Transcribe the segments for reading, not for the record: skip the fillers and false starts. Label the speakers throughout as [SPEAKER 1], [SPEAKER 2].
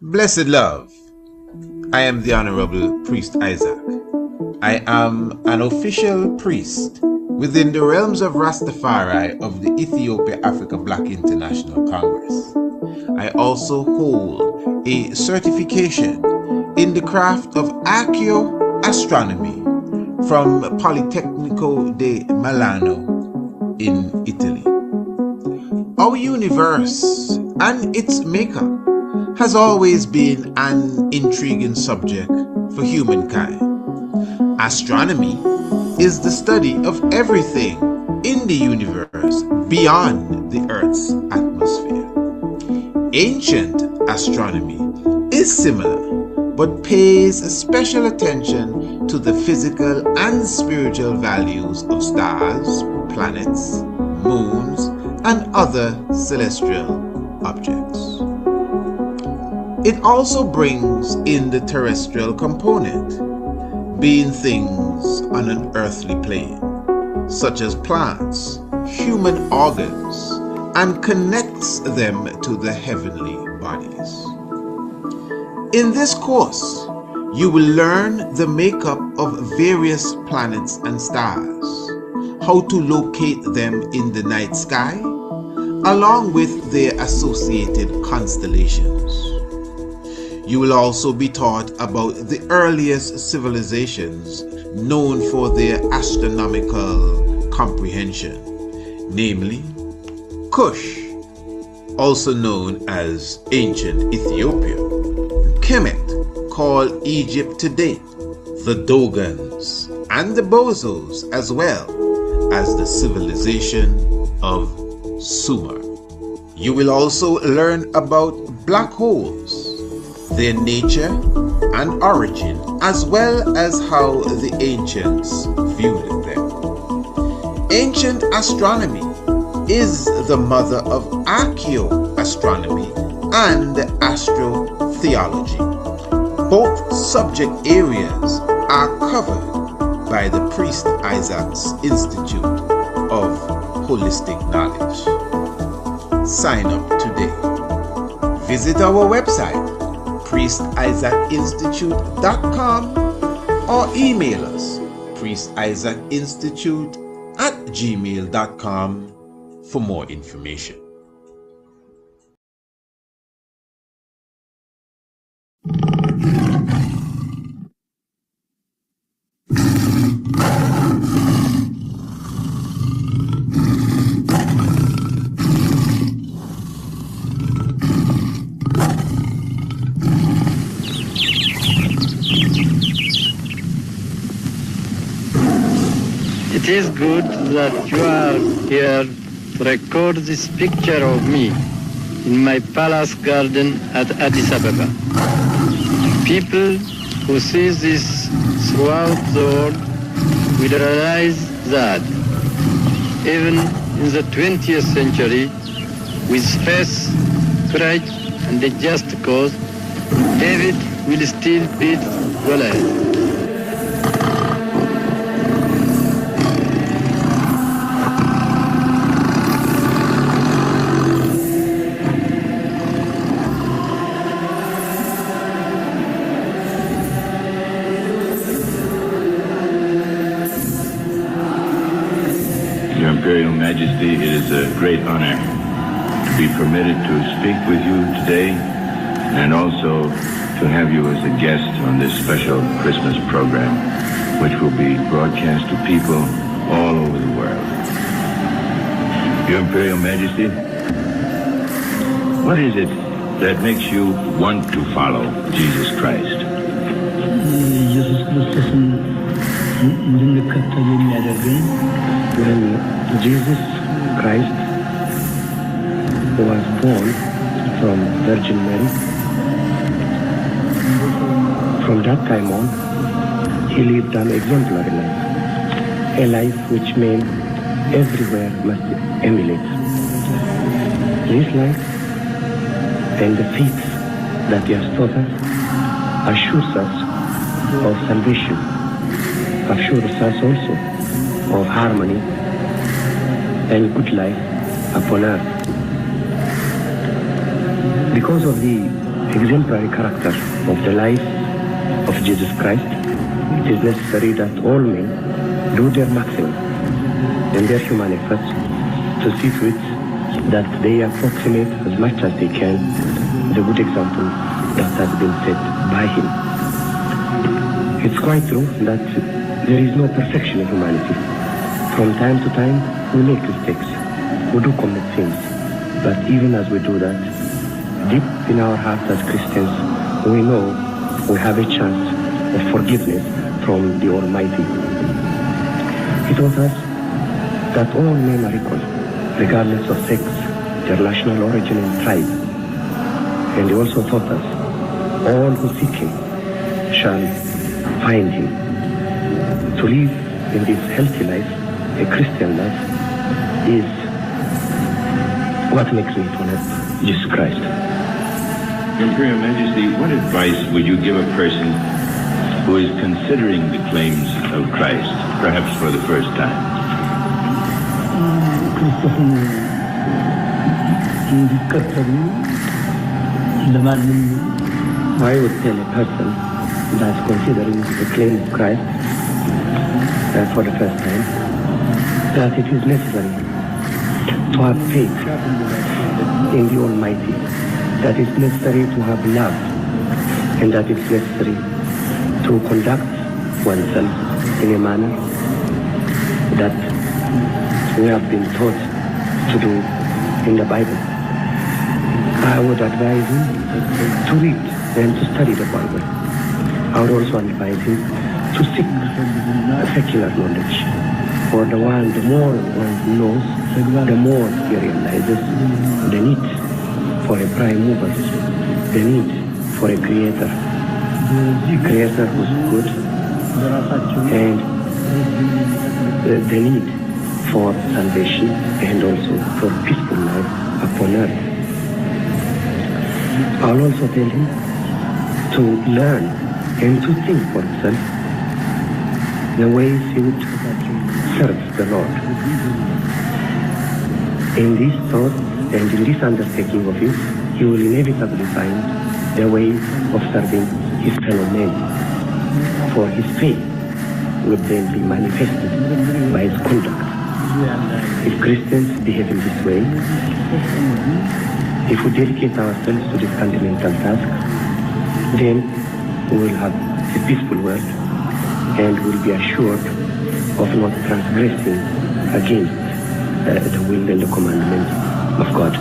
[SPEAKER 1] Blessed love, I am the Honorable Priest Isaac. I am an official priest within the realms of Rastafari of the Ethiopia Africa Black International Congress. I also hold a certification in the craft of archaeoastronomy from Politecnico di Milano in Italy. Our universe and its makeup has always been an intriguing subject for humankind. Astronomy is the study of everything in the universe beyond the Earth's atmosphere. Ancient astronomy is similar, but pays special attention to the physical and spiritual values of stars, planets, moons, and other celestial objects. It also brings in the terrestrial component, being things on an earthly plane, such as plants, human organs, and connects them to the heavenly bodies. In this course, you will learn the makeup of various planets and stars, how to locate them in the night sky, along with their associated constellations. You will also be taught about the earliest civilizations known for their astronomical comprehension, namely Kush, also known as ancient Ethiopia, Kemet, called Egypt today, the Dogons, and the Bozos, as well as the civilization of Sumer. You will also learn about black holes, their nature and origin, as well as how the ancients viewed them. Ancient astronomy is the mother of archaeoastronomy and astrotheology. Both subject areas are covered by the Priest Isaac's Institute of Holistic Knowledge. Sign up today. Visit our website, priestisaacinstitute.com, or email us, priestisaacinstitute@gmail.com, for more information.
[SPEAKER 2] It is good that you are here to record this picture of me in my palace garden at Addis Ababa. People who see this throughout the world will realize that even in the 20th century, with faith, courage, and a just cause, David will still beat Goliath.
[SPEAKER 3] Imperial Majesty, it is a great honor to be permitted to speak with you today and also to have you as a guest on this special Christmas program, which will be broadcast to people all over the world. Your Imperial Majesty, what is it that makes you want to follow Jesus Christ?
[SPEAKER 4] When Jesus Christ was born from Virgin Mary, from that time on, he lived an exemplary life, a life which men everywhere must emulate. This life and the faith that he has taught us assures us of salvation, assures us also of harmony and good life upon earth. Because of the exemplary character of the life of Jesus Christ, it is necessary that all men do their maximum in their human efforts to see to it that they approximate as much as they can the good example that has been set by him. It's quite true that there is no perfection in humanity. From time to time, we make mistakes, we do commit sins, but even as we do that, deep in our hearts as Christians, we know we have a chance of forgiveness from the Almighty. He taught us that all men are equal, regardless of sex, their national origin and tribe. And he also taught us, all who seek him shall find him. To live in this healthy life, a Christian life, is what makes me honor Jesus Christ.
[SPEAKER 3] Your Imperial Majesty, what advice would you give a person who is considering the claims of Christ, perhaps for the first time?
[SPEAKER 4] I would tell a person that's considering the claim of Christ for the first time that it is necessary to have faith in the Almighty, that it's necessary to have love, and that it's necessary to conduct oneself in a manner that we have been taught to do in the Bible. I would advise him to read and to study the Bible. I would also advise him to seek secular knowledge. For the more one knows, the more he realizes the need for a prime mover, the need for a creator who's good, and the need for salvation and also for peaceful life upon earth. I'll also tell him to learn and to think for himself the ways he would serve the Lord. In this thought and in this undertaking of his, he will inevitably find the way of serving his fellow men. For his faith would then be manifested by his conduct. If Christians behave in this way, if we dedicate ourselves to this fundamental task, then we will have a peaceful world and will be assured of not transgressing against the will and the commandments of God.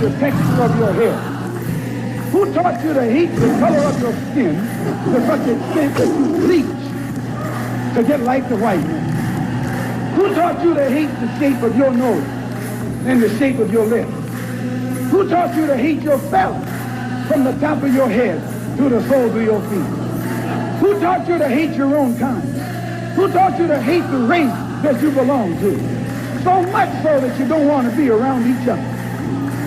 [SPEAKER 5] The texture of your hair? Who taught you to hate the color of your skin to such an extent that you bleach to get like the white man? Who taught you to hate the shape of your nose and the shape of your lips? Who taught you to hate your fellow from the top of your head to the soles of your feet? Who taught you to hate your own kind? Who taught you to hate the race that you belong to? So much so that you don't want to be around each other.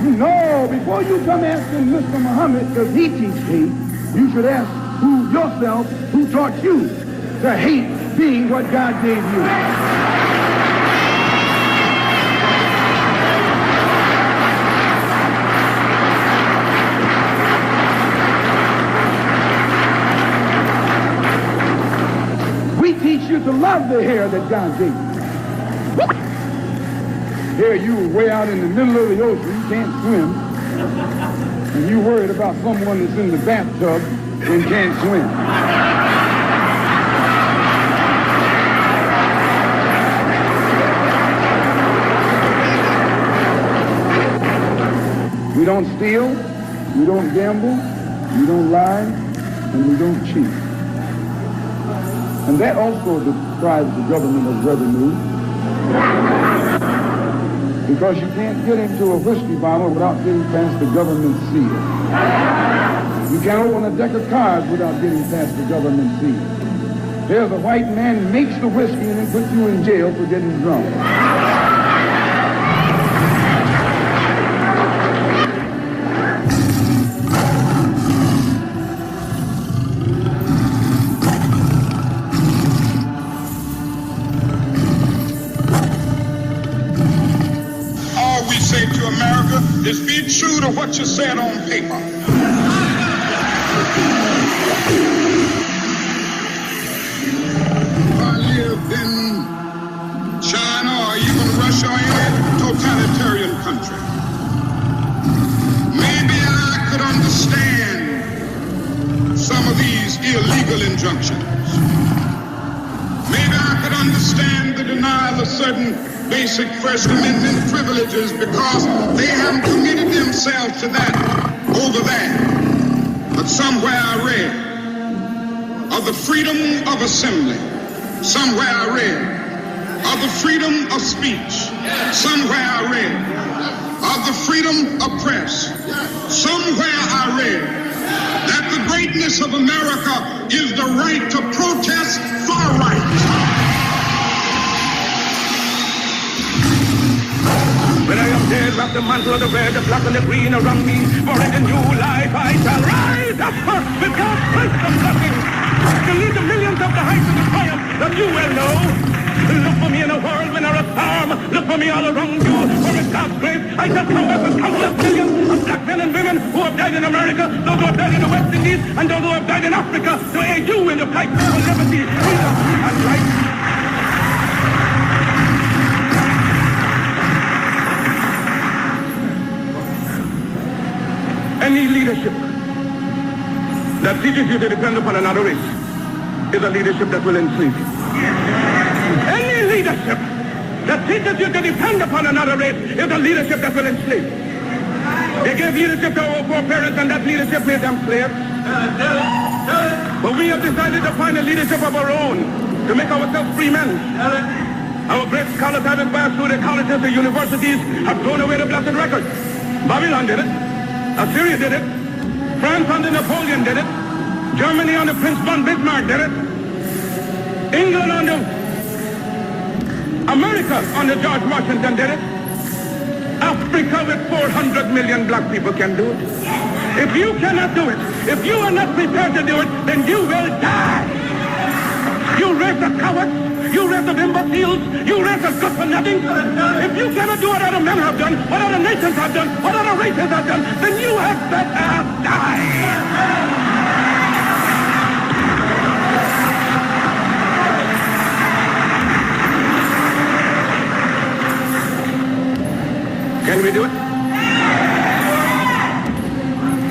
[SPEAKER 5] No, before you come asking Mr. Muhammad, does he teach hate, you should ask yourself who taught you to hate being what God gave you. We teach you to love the hair that God gave you. Here you way out in the middle of the ocean, you can't swim. and you worried about someone that's in the bathtub and can't swim. We don't steal, we don't gamble, we don't lie, and we don't cheat. And that also describes the government of revenue, because you can't get into a whiskey bottle without getting past the government seal. You can't open a deck of cards without getting past the government seal. There's a white man who makes the whiskey and then puts you in jail for getting drunk.
[SPEAKER 6] Is be true to what you said on paper. If I lived in China or even Russia or any totalitarian country, maybe I could understand some of these illegal injunctions. Maybe I could understand the denial of certain basic First Amendment privileges because they haven't committed themselves to that over there. But somewhere I read of the freedom of assembly. Somewhere I read of the freedom of speech. Somewhere I read of the freedom of press. Somewhere I read that the greatness of America is the right to protest far right.
[SPEAKER 7] When I am dead, wrap the mantle of the red, the black and the green around me. For in the new life I shall rise up with God's grace and blessing to lead the millions of the heights of the triumph that you will know. Look for me in a world when there is storm. Look for me all around you. For with God's grace I shall come back with countless millions of black men and women who have died in America, those who have died in the West Indies, and those who have died in Africa to aid you in the fight for liberty, freedom, and right. Any leadership that teaches you to depend upon another race is a leadership that will enslave you. Any leadership that teaches you to depend upon another race is a leadership that will enslave you. They gave leadership to our foreparents and that leadership made them slaves. But we have decided to find a leadership of our own to make ourselves free men. Our great scholars have advanced through the colleges, the universities, have thrown away the blessed record. Babylon did it. Assyria did it. France under Napoleon did it. Germany under Prince von Bismarck did it. England under America under George Washington did it. Africa with 400 million black people can do it. If you cannot do it, if you are not prepared to do it, then you will die. You race of cowards. You race of imbeciles. You race of good for nothing. If you cannot do what other men have done, what other nations have done, what other races have done, then you have better die. Can we do it?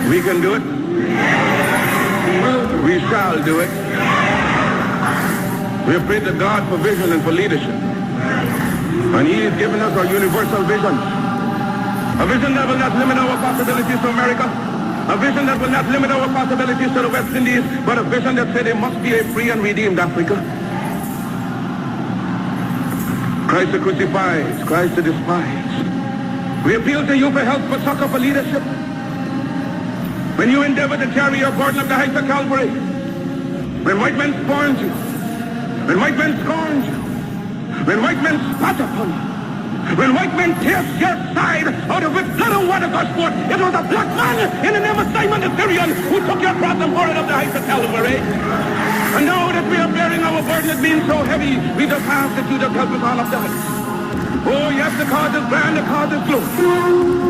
[SPEAKER 7] We can do it. We shall do it. We have prayed to God for vision and for leadership. And He has given us our universal vision. A vision that will not limit our possibilities to America. A vision that will not limit our possibilities to the West Indies, but a vision that said there must be a free and redeemed Africa. Christ the crucified, Christ the despised. We appeal to you for help, for succor, for leadership. When you endeavor to carry your burden up the heights of Calvary, when white men scorned you, when white men scorned you, when white men spat upon you, when white men pierced your side out of which blood and water gushed forth, it was a black man in the name of Simon the Syrian who took your cross and bore it up the heights of Calvary. And now that we are bearing our burden, it being so heavy, we just ask that you just help us all up the heights. Oh yes, the cause is grand, the cause is glory.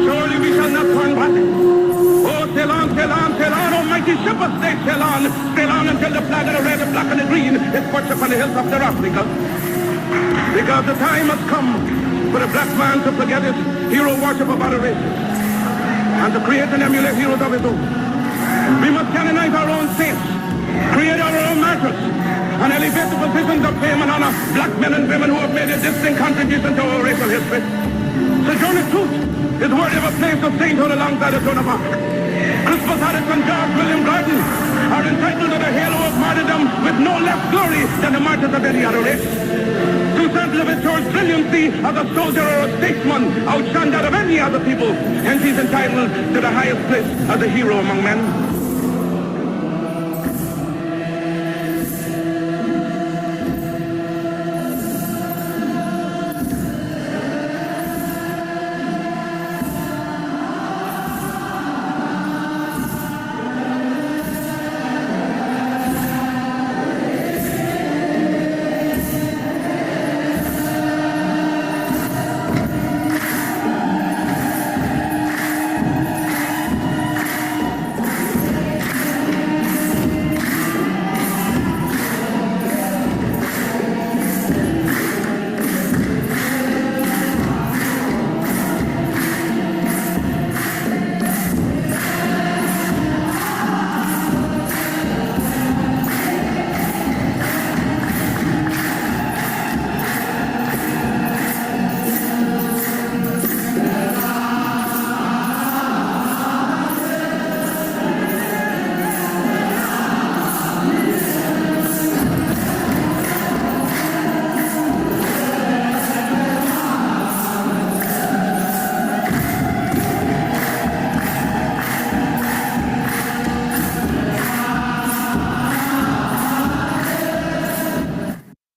[SPEAKER 7] Surely we shall not turn back. Oh, sail on, almighty ship of state, sail on until the flag of the red, the black, and the green is perched upon the hills of Africa. Because the time has come for the black man to forget his hero worship of other races. and to create and emulate heroes of his own. We must canonize our own saints, create our own martyrs, and elevate the positions of fame and honor black men and women who have made a distinct contribution to our racial history. Sojourner Truth is worthy of a place of sainthood alongside the Joan of Arc. Crispus Attucks and George William Gordon are entitled to the halo of martyrdom with no less glory than the martyrs of any other race. Toussaint Louverture's brilliancy as a soldier or a statesman outshone that of any other people, hence he's entitled to the highest place as a hero among men.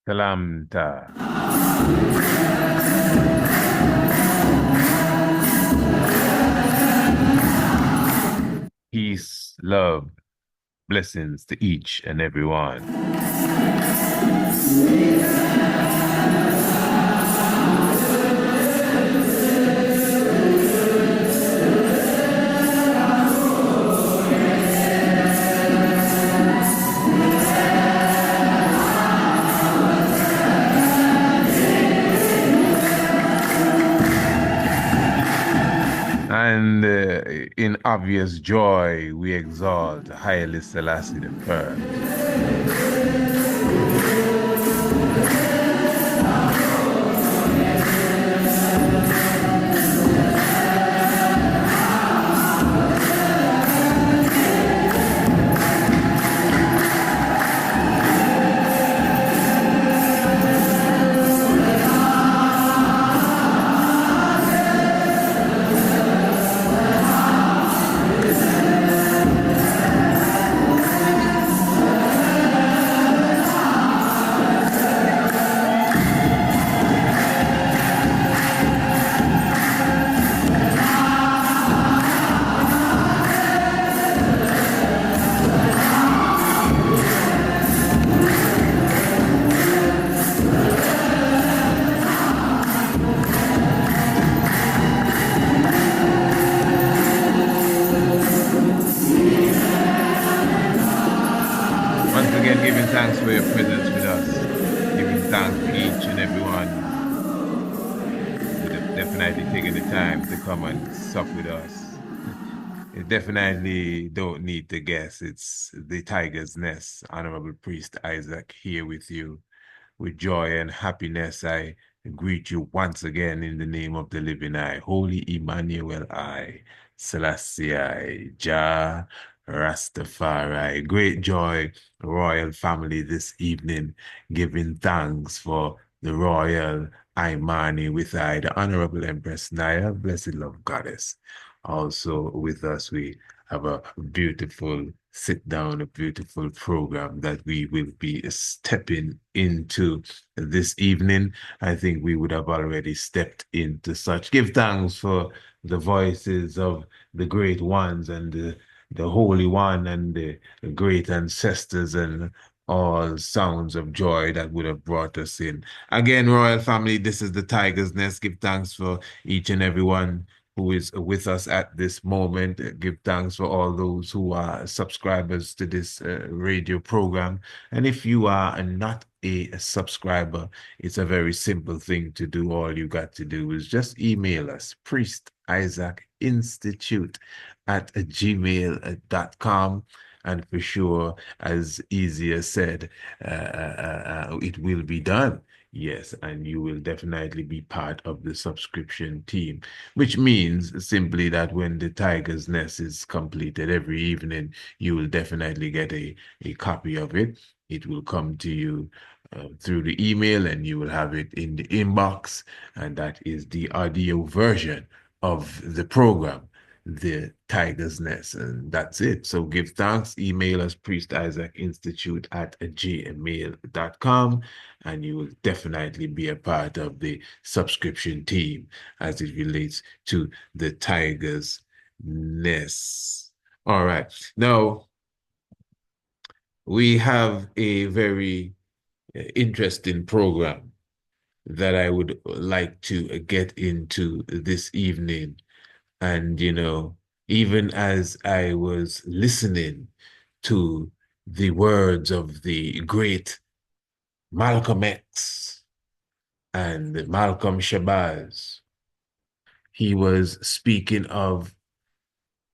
[SPEAKER 1] Salamta. Peace, love, blessings to each and every one. And in obvious joy, we exalt Haile Selassie the First. Thanks for your presence with us. Giving thanks to each and everyone who definitely taking the time to come and sup with us. You definitely don't need to guess. It's the Tiger's Nest, Honorable Priest Isaac, here with you. With joy and happiness, I greet you once again in the name of the living I, Holy Emmanuel I, Selassie I, Jah Rastafari. Great joy, royal family, this evening, giving thanks for the royal Imani with I, the Honorable Empress Naya, blessed love goddess. Also with us, we have a beautiful sit down, a beautiful program that we will be stepping into this evening. I think we would have already stepped into such. Give thanks for the voices of the great ones and the Holy One and the great ancestors and all sounds of joy that would have brought us in. Again, Royal Family, this is the Tiger's Nest. Give thanks for each and every one who is with us at this moment. Give thanks for all those who are subscribers to this radio program. And if you are not a subscriber, it's a very simple thing to do. All you got to do is just email us, Isaac Institute at gmail.com. And for sure, as easier said, it will be done. Yes, and you will definitely be part of the subscription team, which means simply that when the Tiger's Nest is completed every evening, you will definitely get a copy of it. It will come to you through the email and you will have it in the inbox. And that is the audio version of the program, The Tiger's Nest. And that's it. So give thanks. Email us, Priest Isaac Institute at gmail.com, and you will definitely be a part of the subscription team as it relates to The Tiger's Nest. All right. Now, we have a very interesting program that I would like to get into this evening. And, even as I was listening to the words of the great Malcolm X and Malcolm Shabazz, he was speaking of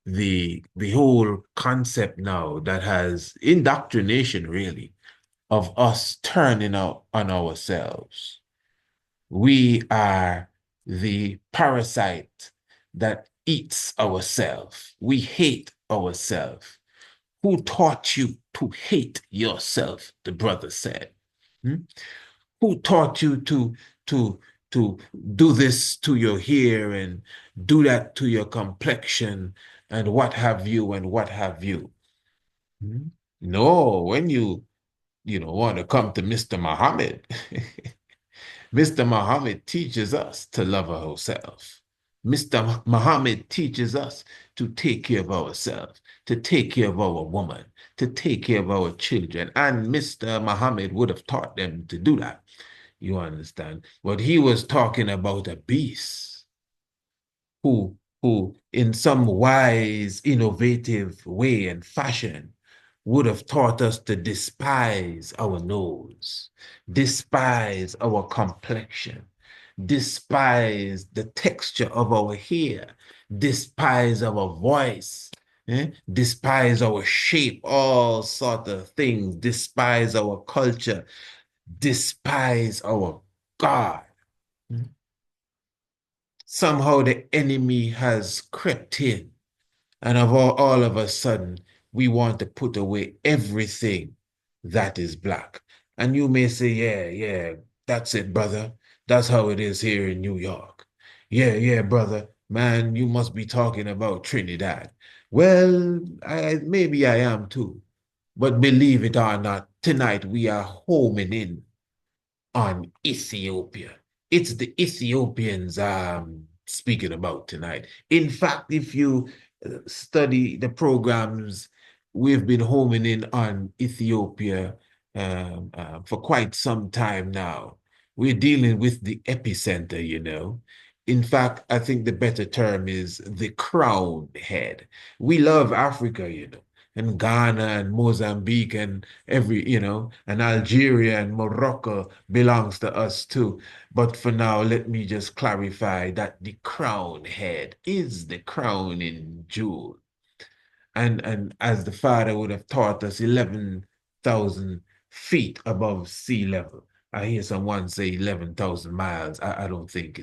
[SPEAKER 1] the whole concept now that has indoctrination, really, of us turning out on ourselves. We are the parasite that eats ourselves. We hate ourselves. Who taught you to hate yourself? The brother said. Hmm? Who taught you to to do this to your hair and do that to your complexion and what have you and what have you? Hmm? No, when you want to come to Mr. Muhammad, Mr. Muhammad teaches us to love ourselves. Mr. Muhammad teaches us to take care of ourselves, to take care of our woman, to take care of our children. And Mr. Muhammad would have taught them to do that. You understand? But he was talking about a beast who in some wise, innovative way and fashion would have taught us to despise our nose, despise our complexion, despise the texture of our hair, despise our voice, despise our shape, all sort of things, despise our culture, despise our God. Somehow the enemy has crept in, and all of a sudden, we want to put away everything that is black. And you may say, yeah, that's it, brother. That's how it is here in New York. Yeah, brother. Man, you must be talking about Trinidad. Well, maybe I am too. But believe it or not, tonight we are homing in on Ethiopia. It's the Ethiopians I'm speaking about tonight. In fact, if you study the programs, we've been homing in on Ethiopia for quite some time now. We're dealing with the epicenter. In fact, I think the better term is the crown head. We love Africa, and Ghana and Mozambique and and Algeria and Morocco belongs to us too. But for now, let me just clarify that the crown head is the crowning jewel. And as the Father would have taught us, 11,000 feet above sea level. I hear someone say 11,000 miles. I don't think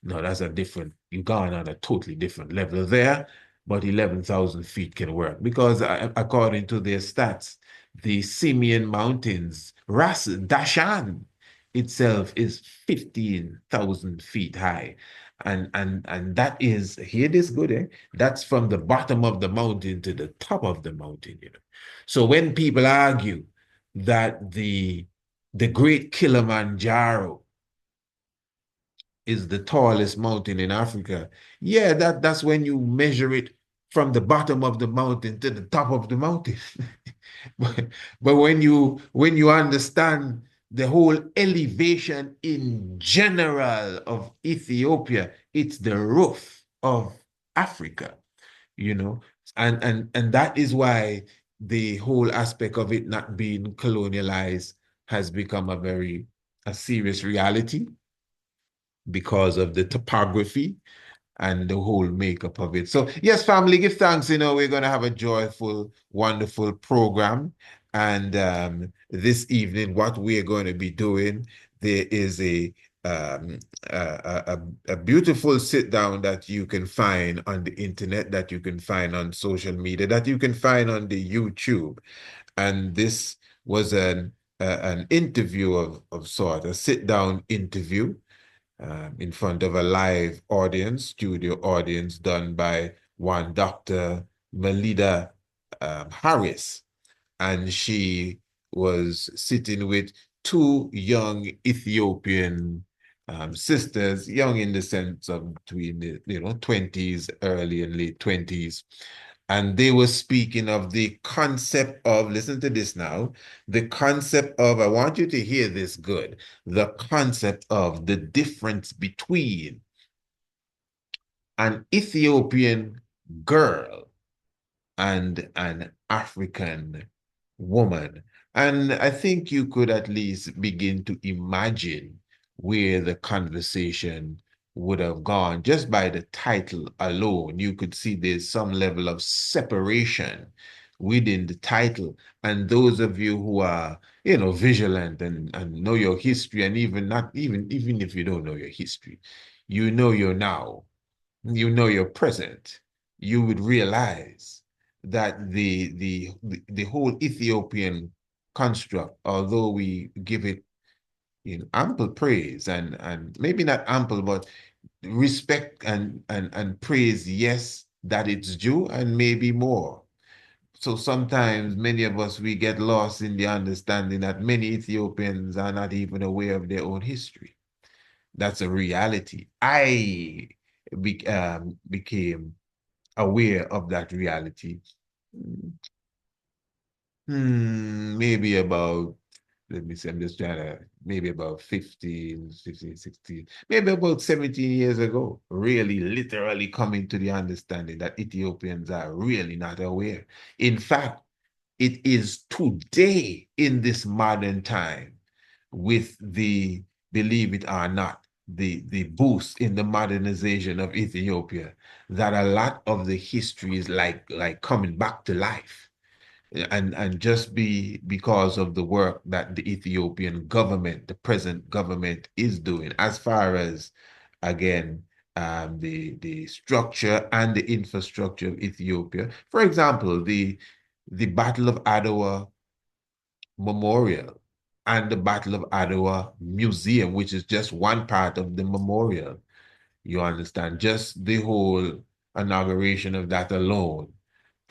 [SPEAKER 1] no, that's you've gone on a totally different level there, but 11,000 feet can work because according to their stats, the Simeon Mountains, Ras Dashan itself is 15,000 feet high. And that is, hear this good, that's from the bottom of the mountain to the top of the mountain. So when people argue that the great Kilimanjaro is the tallest mountain in Africa, yeah, that's when you measure it from the bottom of the mountain to the top of the mountain. but when you understand the whole elevation in general of Ethiopia, it's the roof of Africa, you know, and that is why the whole aspect of it not being colonialized has become a serious reality because of the topography and the whole makeup of it. So yes, family, give thanks. We're going to have a joyful, wonderful program. And this evening, what we're going to be doing, there is um, a beautiful sit down that you can find on the internet, that you can find on social media, that you can find on the YouTube. And this was an interview of sort, a sit down interview in front of a live audience, studio audience, done by one Dr. Melida Harris. And she was sitting with two young Ethiopian sisters, young in the sense of between the 20s, early and late 20s. And they were speaking of the concept of, listen to this now, the concept of, I want you to hear this good, the concept of the difference between an Ethiopian girl and an African woman. And I think you could at least begin to imagine where the conversation would have gone. Just by the title alone, you could see there's some level of separation within the title. And those of you who are, vigilant and know your history, and even not even if you don't know your history, you know your now, you know your present, you would realize that the whole Ethiopian construct, although we give it ample praise and maybe not ample, but respect and praise, yes, that it's due, and maybe more. So sometimes many of us, we get lost in the understanding that many Ethiopians are not even aware of their own history. That's a reality. I became aware of that reality maybe about, let me see, I'm just trying to, maybe about 15, 16, maybe about 17 years ago, really literally coming to the understanding that Ethiopians are really not aware. In fact, it is today in this modern time with the, believe it or not, the boost in the modernization of Ethiopia, that a lot of the history is like coming back to life. And just because of the work that the Ethiopian government, the present government, is doing, as far as, again, the structure and the infrastructure of Ethiopia. For example, the Battle of Adwa Memorial and the Battle of Adwa Museum, which is just one part of the memorial. You understand? Just the whole inauguration of that alone,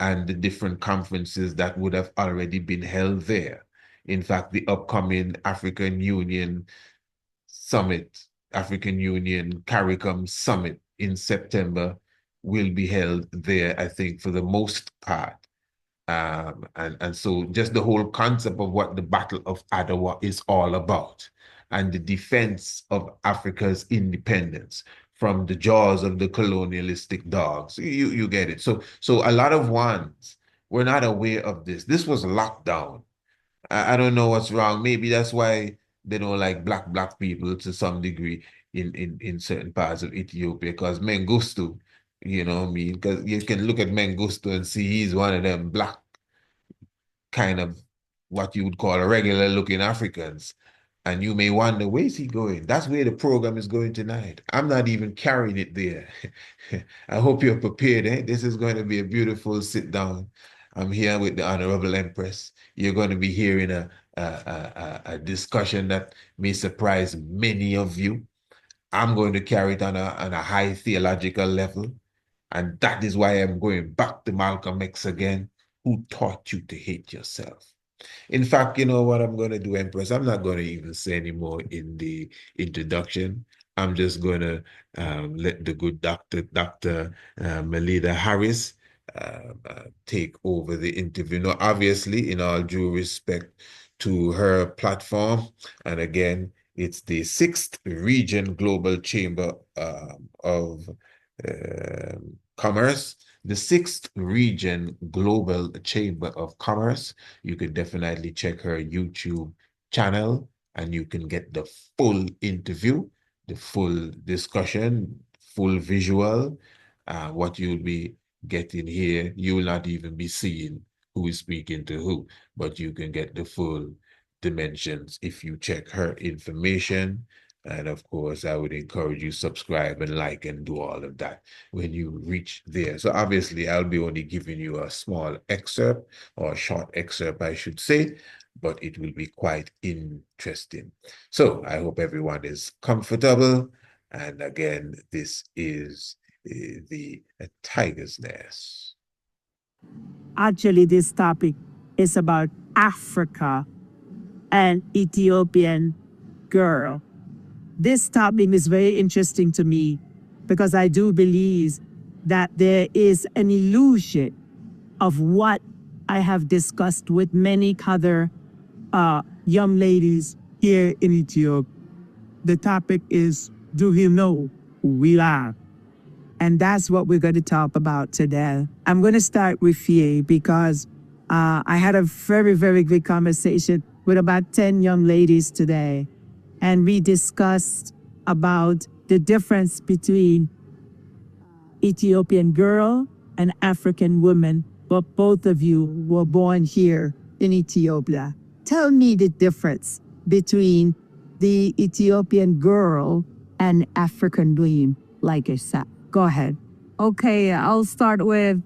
[SPEAKER 1] and the different conferences that would have already been held there. In fact, the upcoming African Union Summit, African Union CARICOM Summit in September will be held there, I think, for the most part. And so just the whole concept of what the Battle of Adwa is all about, and the defense of Africa's independence from the jaws of the colonialistic dogs. You get it. So a lot of ones were not aware of this. This was locked down. I don't know what's wrong. Maybe that's why they don't like black people to some degree in certain parts of Ethiopia, because Mengistu, you know what I mean? Because you can look at Mengistu and see he's one of them black kind of what you would call regular looking Africans. And you may wonder, where's he going? That's where the program is going tonight. I'm not even carrying it there. I hope you're prepared. This is going to be a beautiful sit down. I'm here with the Honorable Empress. You're going to be hearing a discussion that may surprise many of you. I'm going to carry it on a high theological level. And that is why I'm going back to Malcolm X again. Who taught you to hate yourself? In fact, you know what I'm going to do, Empress? I'm not going to even say anymore in the introduction. I'm just going to let the good Dr. Melida Harris, take over the interview. Now, obviously, in all due respect to her platform, and again, it's the 6th Region Global Chamber of Commerce, the 6th Region Global Chamber of Commerce. You can definitely check her YouTube channel, and you can get the full interview, the full discussion, full visual. What you'll be getting here, you will not even be seeing who is speaking to who, but you can get the full dimensions if you check her information. And of course, I would encourage you subscribe and like and do all of that when you reach there. So obviously, I'll be only giving you a small excerpt, or a short excerpt, I should say, but it will be quite interesting. So I hope everyone is comfortable. And again, this is the Tiger's Nest.
[SPEAKER 8] Actually, this topic is about Africa and Ethiopian girl. This topic is very interesting to me because I do believe that there is an illusion of what I have discussed with many other young ladies here in Ethiopia. The topic is, do you know who we are? And that's what we're going to talk about today. I'm going to start with you because I had a very, very good conversation with about 10 young ladies today. And we discussed about the difference between Ethiopian girl and African woman, but both of you were born here in Ethiopia. Tell me the difference between the Ethiopian girl and African woman, like I said. Go ahead.
[SPEAKER 9] Okay, I'll start with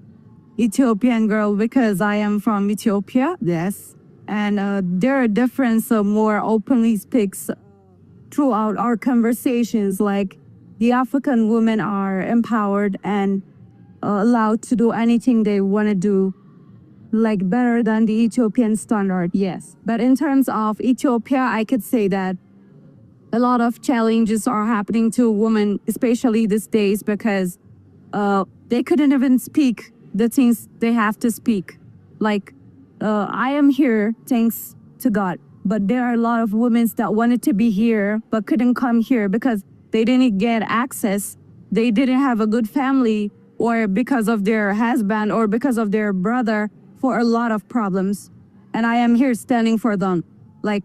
[SPEAKER 9] Ethiopian girl because I am from Ethiopia.
[SPEAKER 8] Yes.
[SPEAKER 9] And there are difference more openly speaks throughout our conversations, like the African women are empowered and allowed to do anything they want to do, like better than the Ethiopian standard, yes. But in terms of Ethiopia, I could say that a lot of challenges are happening to women, especially these days, because they couldn't even speak the things they have to speak. Like, I am here, thanks to God. But there are a lot of women that wanted to be here, but couldn't come here because they didn't get access. They didn't have a good family, or because of their husband, or because of their brother, for a lot of problems. And I am here standing for them. Like,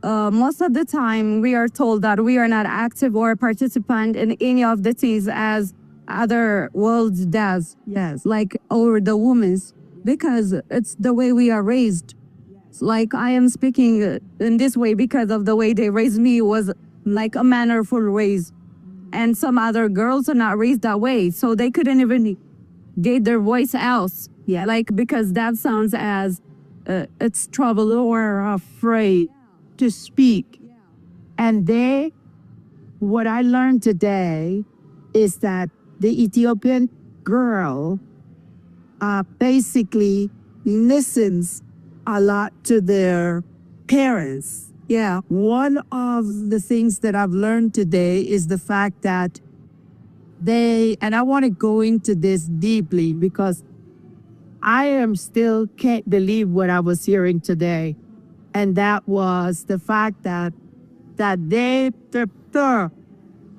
[SPEAKER 9] most of the time, we are told that we are not active or a participant in any of the things as other world does.
[SPEAKER 8] Yes.
[SPEAKER 9] Like, over the women's, because it's the way we are raised. Like, I am speaking in this way because of the way they raised me was like a mannerful ways. And some other girls are not raised that way, so they couldn't even get their voice out. Yeah, like, because that sounds as it's trouble or
[SPEAKER 8] afraid to speak. And what I learned today is that the Ethiopian girl basically listens a lot to their parents. Yeah, one of the things that I've learned today is the fact that and I want to go into this deeply because I still can't believe what I was hearing today. And that was the fact that they prefer,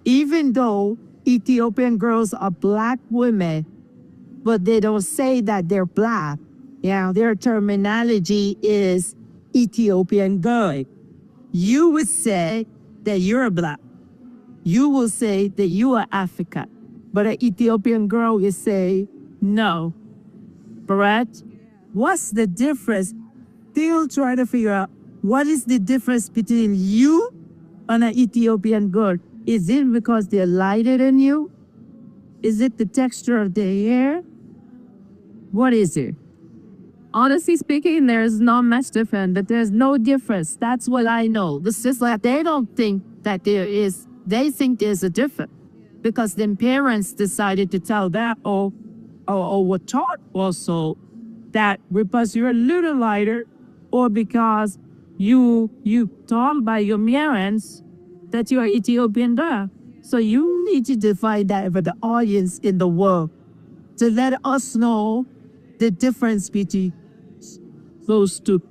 [SPEAKER 8] even though Ethiopian girls are black women, but they don't say that they're black. Yeah, their terminology is Ethiopian girl. You would say that you're black. You will say that you are African. But an Ethiopian girl will say, no. Correct? What's the difference? Still trying to figure out what is the difference between you and an Ethiopian girl. Is it because they're lighter than you? Is it the texture of their hair? What is it?
[SPEAKER 9] honestly speaking, there's not much different, but
[SPEAKER 8] There's no difference. That's what I know. It's just like they don't think that there is. They think there's a difference because then parents decided to tell that or were taught also that because you're a little lighter or because you taught by your parents that you are Ethiopian girl. So you need to define that for the audience in the world to let us know the difference between those two.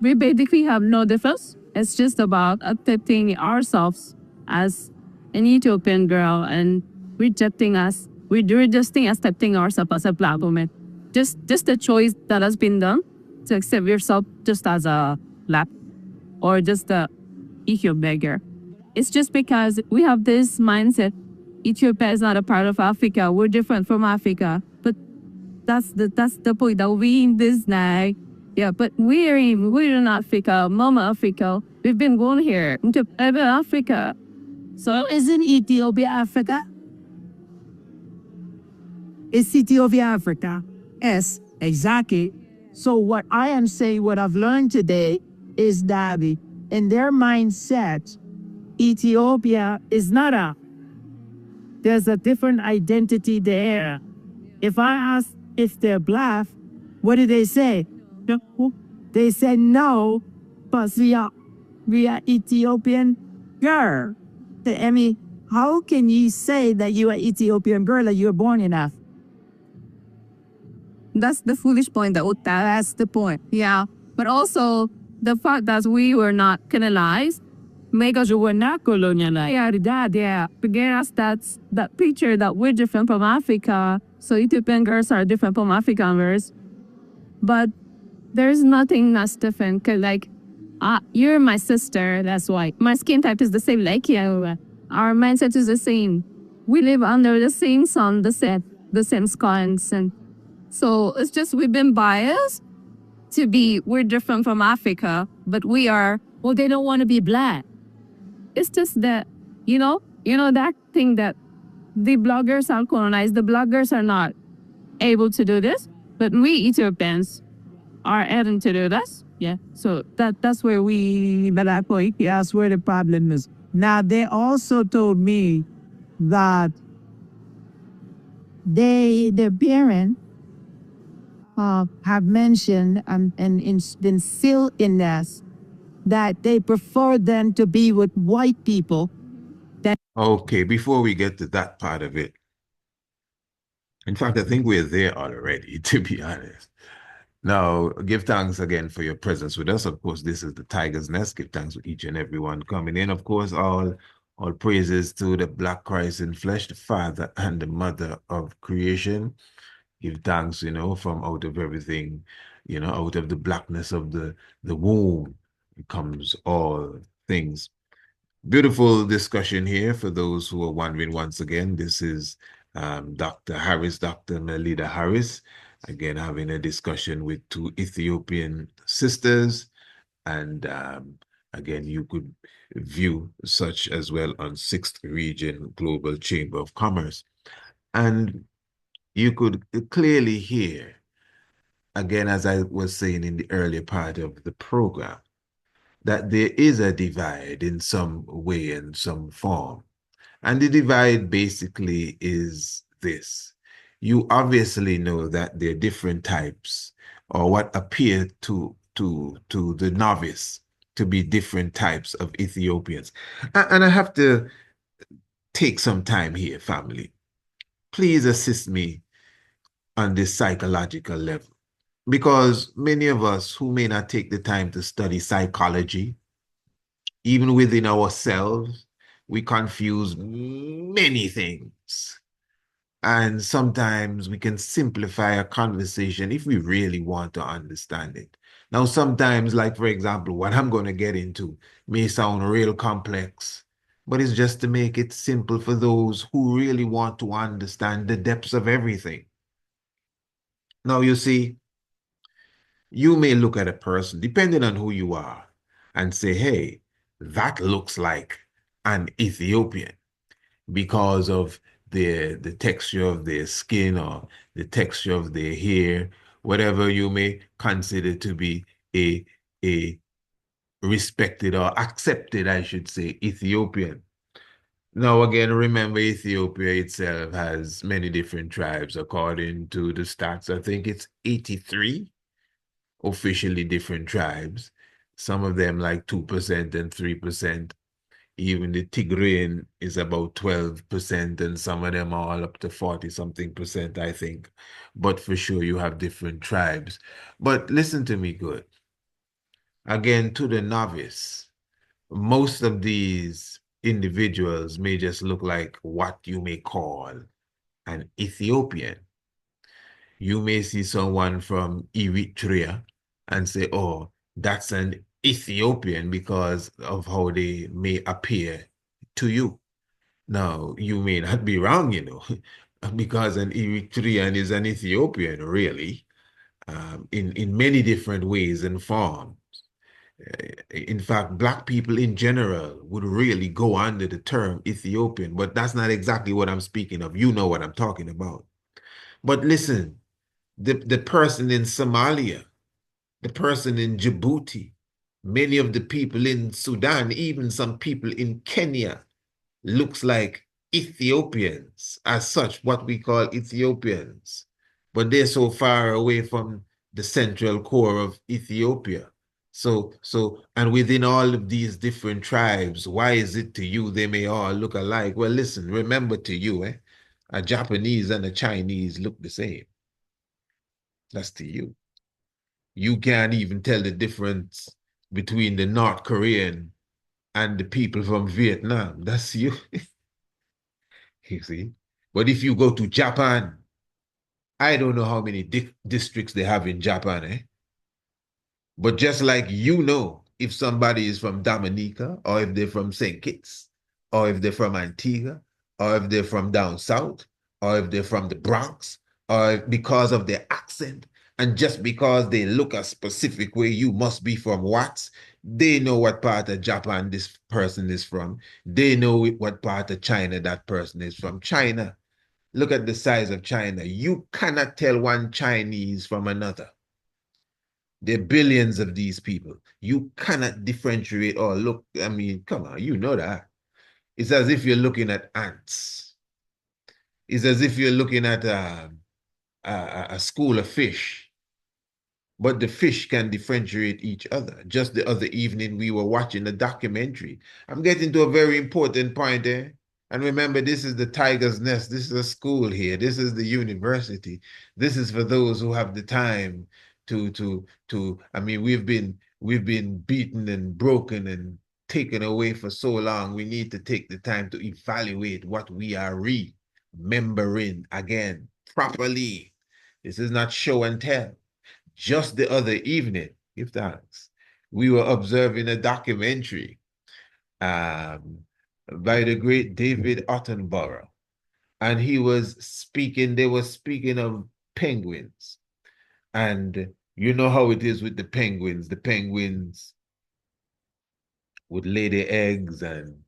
[SPEAKER 9] we basically have no difference. It's just about accepting ourselves as an Ethiopian girl and rejecting us. We're just accepting ourselves as a black woman. Just the choice that has been done to accept yourself just as a black or just a Ethiopian girl. It's just because we have this mindset Ethiopia is not a part of Africa. We're different from Africa. But that's the point that we in this now. Yeah, but we're in Africa, Mama Africa. We've been born here into Africa.
[SPEAKER 8] So isn't Ethiopia Africa? It's Ethiopia Africa. Yes, exactly. So what I am saying, what I've learned today is that in their mindset, Ethiopia is not a, there's a different identity there. If I ask if they're black, what do they say? No. They say no, but we are Ethiopian girl. I mean, how can you say that you are Ethiopian girl that you're born enough?
[SPEAKER 9] That's the foolish point. That's the point. Yeah. But also the fact that we were not colonized. Because we were not colonialized. Yeah. Because that's that picture that we're different from Africa. So Ethiopian girls are different from African girls. But there's nothing that's different. Cause like, you're my sister. That's why my skin type is the same. Like you, our mindset is the same. We live under the same sun, the same skies, and so it's just we've been biased to be. We're different from Africa, but we are. Well, they don't want to be black. It's just that, that thing that the bloggers are colonized. The bloggers are not able to do this, but we Ethiopians are able to do this. Yeah. So that's where
[SPEAKER 8] that's where the problem is. Now, they also told me that their parents have mentioned and instilled in us that they prefer them to be with white people.
[SPEAKER 1] Okay, before we get to that part of it, in fact, I think we're there already, to be honest. Now, give thanks again for your presence with us. Of course, this is the Tiger's Nest. Give thanks to each and everyone coming in. Of course, all praises to the Black Christ in flesh, the Father and the Mother of creation. Give thanks, from out of everything, out of the blackness of the womb comes all things. Beautiful discussion here for those who are wondering once again. This is Dr. Harris, Dr. Melida Harris, again having a discussion with two Ethiopian sisters. And again, you could view such as well on 6th Region Global Chamber of Commerce. And you could clearly hear, again, as I was saying in the earlier part of the program, that there is a divide in some way and some form. And the divide basically is this. You obviously know that there are different types, or what appear to the novice to be different types of Ethiopians. And I have to take some time here, family. Please assist me on this psychological level. Because many of us who may not take the time to study psychology, even within ourselves, we confuse many things. And sometimes we can simplify a conversation if we really want to understand it. Now, sometimes, like for example, what I'm going to get into may sound real complex, but it's just to make it simple for those who really want to understand the depths of everything. Now, you see, you may look at a person, depending on who you are, and say, hey, that looks like an Ethiopian because of the texture of their skin or the texture of their hair, whatever you may consider to be a respected or accepted, I should say, Ethiopian. Now, again, remember, Ethiopia itself has many different tribes. According to the stats, I think it's 83 officially different tribes. Some of them like 2% and 3%. Even the Tigrayan is about 12%, and some of them are all up to 40 something percent, I think. But for sure, you have different tribes. But listen to me good. Again, to the novice, most of these individuals may just look like what you may call an Ethiopian. You may see someone from Eritrea and say, oh, that's an Ethiopian because of how they may appear to you. Now, you may not be wrong, because an Eritrean is an Ethiopian, really, in many different ways and forms. In fact, Black people in general would really go under the term Ethiopian, but that's not exactly what I'm speaking of. You know what I'm talking about. But listen, the person in Somalia, the person in Djibouti, many of the people in Sudan, even some people in Kenya, looks like Ethiopians, as such, what we call Ethiopians. But they're so far away from the central core of Ethiopia. And within all of these different tribes, why is it to you they may all look alike? Well, listen, remember, to you, a Japanese and a Chinese look the same. That's to you. You can't even tell the difference between the North Korean and the people from Vietnam. That's you. You see? But if you go to Japan, I don't know how many districts they have in Japan, eh? But just like if somebody is from Dominica, or if they're from St. Kitts, or if they're from Antigua, or if they're from down south, or if they're from the Bronx, or because of their accent, and just because they look a specific way, you must be from Watts. They know what part of Japan this person is from. They know what part of China that person is from. China. Look at the size of China. You cannot tell one Chinese from another. There are billions of these people. You cannot differentiate or look. I mean, come on, you know that. It's as if you're looking at ants. It's as if you're looking at a school of fish. But the fish can differentiate each other. Just the other evening, we were watching a documentary. I'm getting to a very important point there. And remember, this is the tiger's nest. This is a school here. This is the university. This is for those who have the time I mean, we've been beaten and broken and taken away for so long. We need to take the time to evaluate what we are remembering again properly. This is not show and tell. Just the other evening, give thanks, we were observing a documentary um, by the great David Attenborough. And they were speaking of penguins. And you know how it is with the penguins. The penguins would lay their eggs, and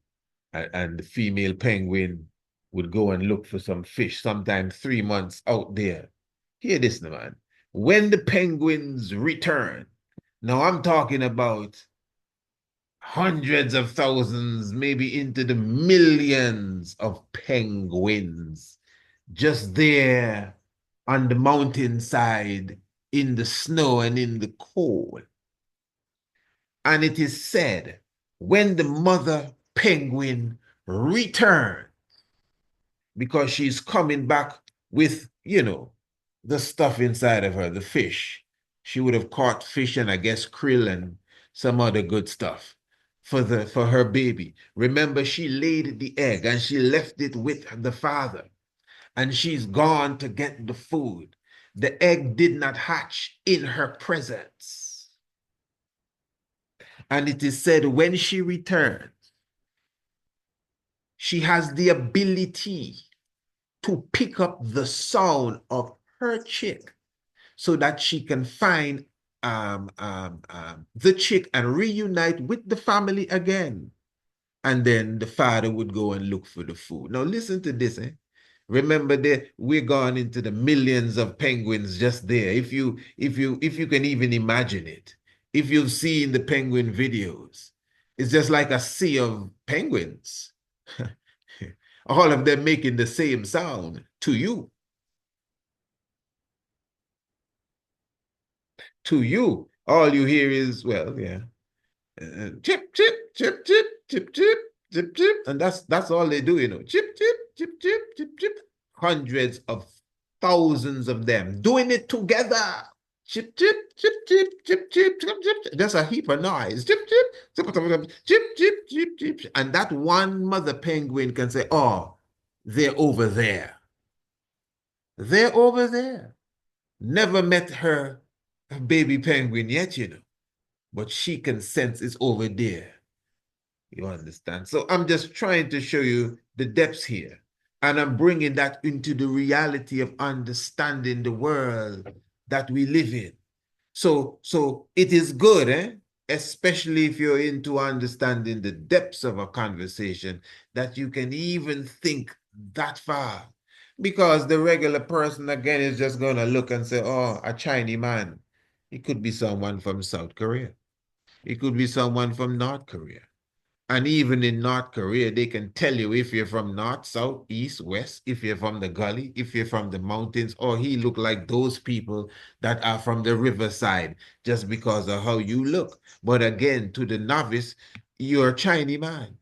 [SPEAKER 1] the female penguin would go and look for some fish, sometimes 3 months out there. Hear this, man. When the penguins return, now I'm talking about hundreds of thousands, maybe into the millions of penguins just there on the mountainside, in the snow and in the cold. And it is said, when the mother penguin returns, because she's coming back with, the stuff inside of her, the fish. She would have caught fish and I guess krill and some other good stuff for her baby. Remember, she laid the egg and she left it with the father. And she's gone to get the food. The egg did not hatch in her presence. And it is said when she returns, she has the ability to pick up the sound of her chick so that she can find the chick and reunite with the family again. And then the father would go and look for the food. Now listen to this, eh? Remember that we're gone into the millions of penguins just there. If you can even imagine it, if you've seen the penguin videos, it's just like a sea of penguins. All of them making the same sound to you. To you, all you hear is, well, yeah, chip, chip, chip, chip, chip, chip, chip, chip. And that's all they do, chip, chip, chip, chip, chip, chip. Hundreds of thousands of them doing it together. Chip, chip, chip, chip, chip, chip, chip, chip. Just a heap of noise. Chip, chip, chip, chip, chip, chip, chip, chip. And that one mother penguin can say, oh, they're over there. They're over there. Never met her baby penguin yet, but she can sense it's over there. You understand? So I'm just trying to show you the depths here. And I'm bringing that into the reality of understanding the world that we live in. So it is good, especially if you're into understanding the depths of a conversation, that you can even think that far. Because the regular person, again, is just going to look and say, oh, a Chinese man. It could be someone from South Korea. It could be someone from North Korea. And even in North Korea, they can tell you if you're from north, south, east, west, if you're from the gully, if you're from the mountains, or he look like those people that are from the riverside just because of how you look. But again, to the novice, you're a Chinese man.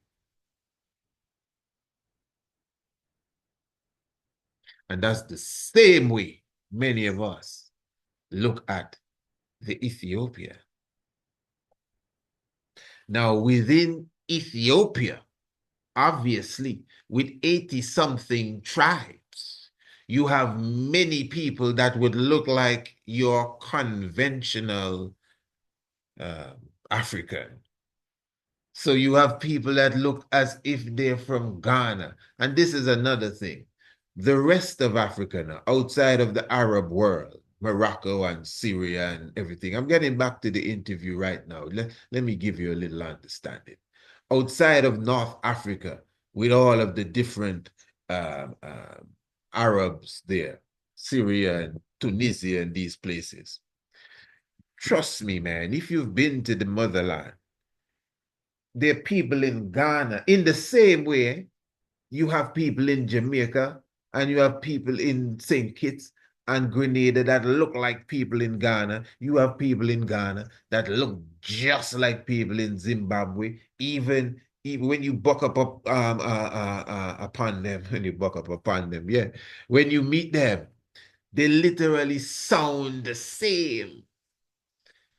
[SPEAKER 1] And that's the same way many of us look at the Ethiopia. Now, within Ethiopia, obviously, with 80 something tribes, you have many people that would look like your conventional uh, African. So you have people that look as if they're from Ghana. And this is another thing. The rest of Africa now, outside of the Arab world, Morocco and Syria and everything. I'm getting back to the interview right now. Let me give you a little understanding. Outside of North Africa, with all of the different Arabs there, Syria and Tunisia and these places. Trust me, man, if you've been to the motherland, there are people in Ghana in the same way you have people in Jamaica and you have people in St. Kitts and Grenada that look like people in Ghana. You have people in Ghana that look just like people in Zimbabwe. Even when you buck up upon them, when you buck up upon them, yeah, when you meet them, they literally sound the same.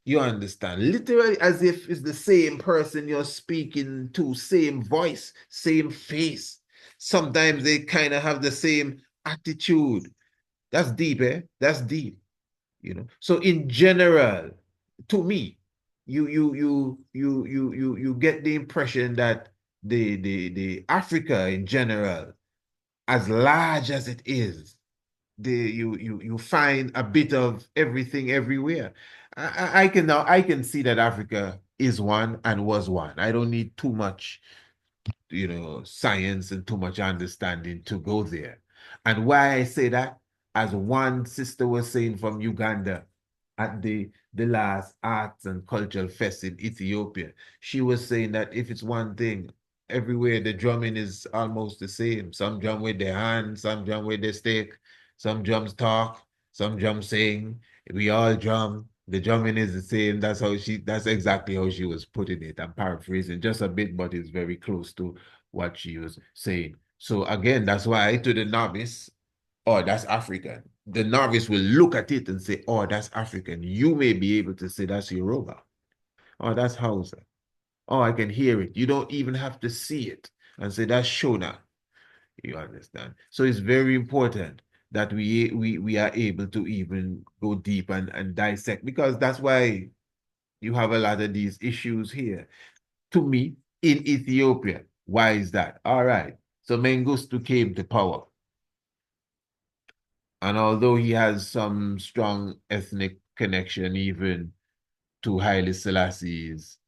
[SPEAKER 1] You understand? Literally as if it's the same person you're speaking to, same voice, same face. Sometimes they kind of have the same attitude. That's deep, eh? That's deep. So in general, to me, you get the impression that the Africa in general, as large as it is, you find a bit of everything everywhere. I can see that Africa is one and was one. I don't need too much, science and too much understanding to go there. And why I say that, as one sister was saying from Uganda at the last Arts and Cultural Fest in Ethiopia, she was saying that if it's one thing, everywhere the drumming is almost the same. Some drum with their hands, some drum with their stick, some drums talk, some drums sing. We all drum. The drumming is the same. That's exactly how she was putting it. I'm paraphrasing just a bit, but it's very close to what she was saying. So again, that's why to the novice, oh, that's African. The novice will look at it and say, oh, that's African. You may be able to say that's Yoruba. Oh, that's Hausa. Oh, I can hear it. You don't even have to see it and say that's Shona. You understand? So it's very important that we are able to even go deep and dissect, because that's why you have a lot of these issues here. To me, in Ethiopia, why is that? All right. So Mengistu came to power. And although he has some strong ethnic connection even to Haile Selassie's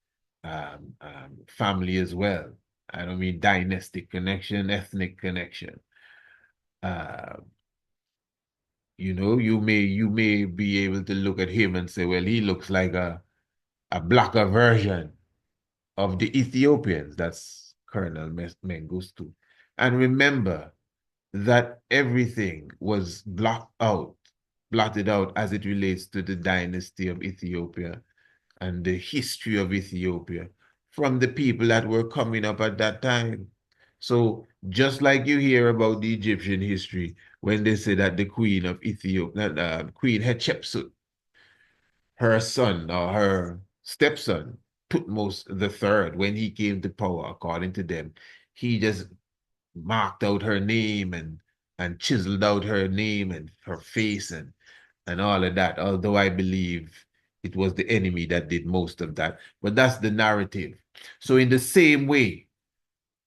[SPEAKER 1] family as well. I don't mean dynastic connection, ethnic connection. Uh, you may be able to look at him and say, well, he looks like a blacker version of the Ethiopians. That's Colonel Mengistu. And remember that everything was blotted out as it relates to the dynasty of Ethiopia and the history of Ethiopia from the people that were coming up at that time. So just like you hear about the Egyptian history, when they say that the queen of Ethiopia, Queen Hatshepsut, her son or her stepson, Tutmos the third, when he came to power, according to them, he just marked out her name and chiseled out her name and her face and all of that. Although I believe It was the enemy that did most of that. But that's the narrative. So in the same way,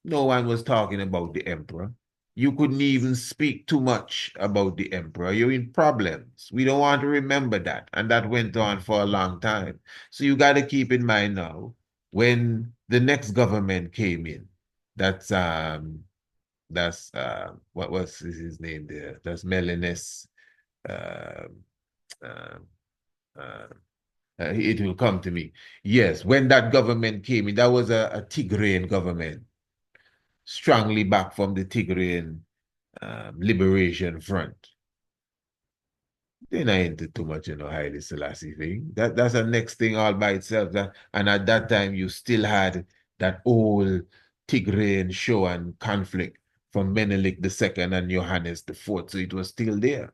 [SPEAKER 1] no one was talking about the emperor. You couldn't even speak too much about the emperor. You're in problems. We don't want to remember that. And that went on for a long time. So you got to keep in mind now, when the next government came in, that's what was his name there? That's Melanès. Uh, uh, uh, it will come to me. Yes, when that government came in, that was a Tigrayan government, strongly back from the Tigrayan Liberation Front. They're not into too much, Haile Selassie thing. That's the next thing all by itself. And at that time, you still had that old Tigrayan show and conflict from Menelik II and Johannes IV. So it was still there.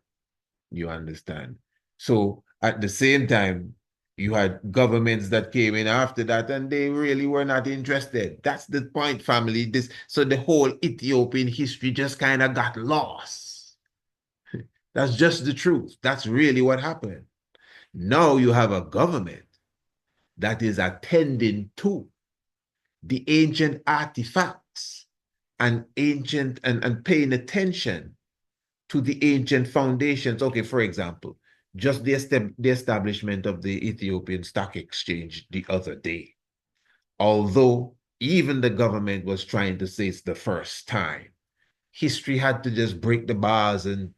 [SPEAKER 1] You understand? So at the same time, you had governments that came in after that, and they really were not interested. That's the point, family. So the whole Ethiopian history just kind of got lost. That's just the truth. That's really what happened. Now you have a government that is attending to the ancient artifacts and and paying attention to the ancient foundations. Okay, for example, just the establishment of the Ethiopian Stock Exchange the other day. Although even the government was trying to say it's the first time, history had to just break the bars and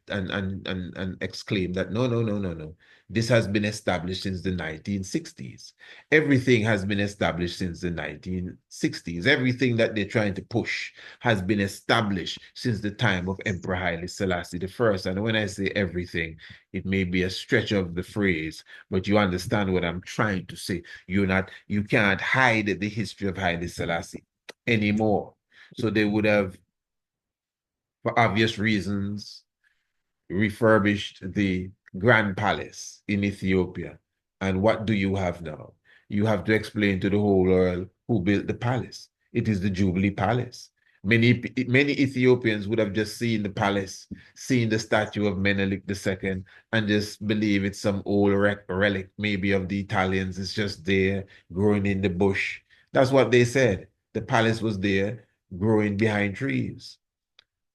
[SPEAKER 1] exclaim that no. This has been established since the 1960s. Everything has been established since the 1960s. Everything that they're trying to push has been established since the time of Emperor Haile Selassie I. And when I say everything, it may be a stretch of the phrase, but you understand what I'm trying to say. You can't hide the history of Haile Selassie anymore. So they would have, for obvious reasons, refurbished the Grand Palace in Ethiopia. And what do you have now? You have to explain to the whole world who built the palace. It is the Jubilee Palace. Many Ethiopians would have just seen the palace, seen the statue of Menelik II, and just believe it's some old relic, maybe of the Italians. It's just there, growing in the bush. That's what they said. The palace was there, growing behind trees,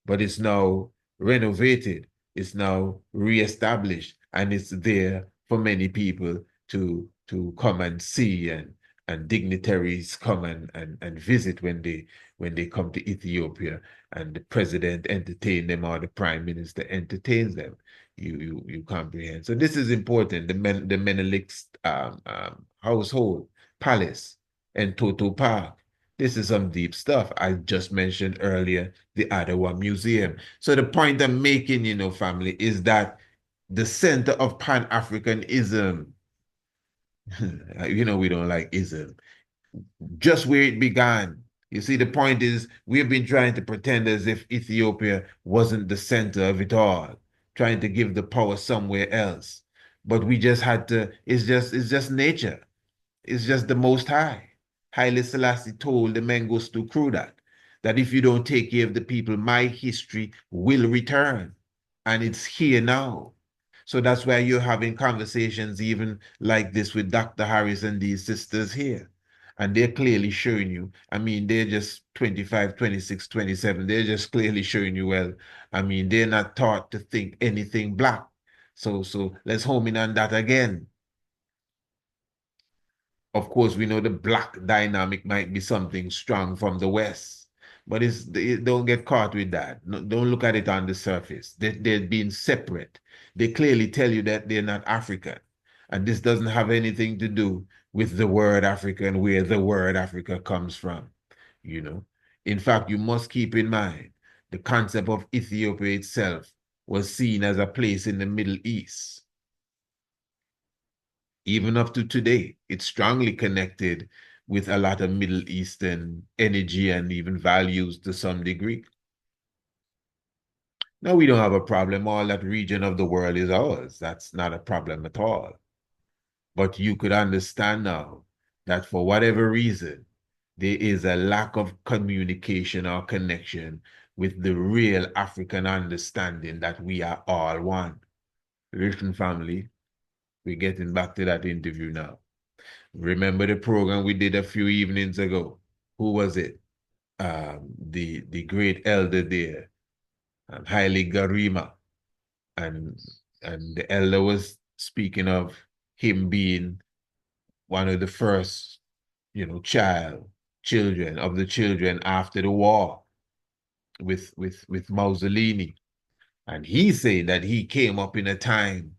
[SPEAKER 1] but it's now renovated, it's now reestablished, and it's there for many people to come and see, and dignitaries come and visit when they come to Ethiopia, and the president entertain them or the prime minister entertains them. You comprehend. So this is important. The Menelik's household, palace, and Toto Park. This is some deep stuff. I just mentioned earlier the Ottawa Museum. So the point I'm making, family, is that the center of Pan-Africanism, we don't like ism, just where it began. You see, the point is we've been trying to pretend as if Ethiopia wasn't the center of it all, trying to give the power somewhere else. But we just had to, it's just nature. It's just the Most High. Haile Selassie told the Mengistu crew that if you don't take care of the people, my history will return. And it's here now. So that's why you're having conversations even like this with Dr. Harris and these sisters here. And they're clearly showing you, they're just 25, 26, 27. They're just clearly showing you, well, they're not taught to think anything black. So let's home in on that again. Of course, we know the black dynamic might be something strong from the West, but don't get caught with that. No, don't look at it on the surface. They're being separate. They clearly tell you that they're not African. And this doesn't have anything to do with the word Africa and where the word Africa comes from. In fact, you must keep in mind the concept of Ethiopia itself was seen as a place in the Middle East. Even up to today, it's strongly connected with a lot of Middle Eastern energy and even values to some degree. Now, we don't have a problem. All that region of the world is ours. That's not a problem at all. But you could understand now that for whatever reason, there is a lack of communication or connection with the real African understanding that we are all one. Listen, family, We're getting back to that interview now. Remember the program we did a few evenings ago? Who was it? The great elder there, Haile Garima, and the elder was speaking of him being one of the first, children of the children after the war with Mussolini. And he said that he came up in a time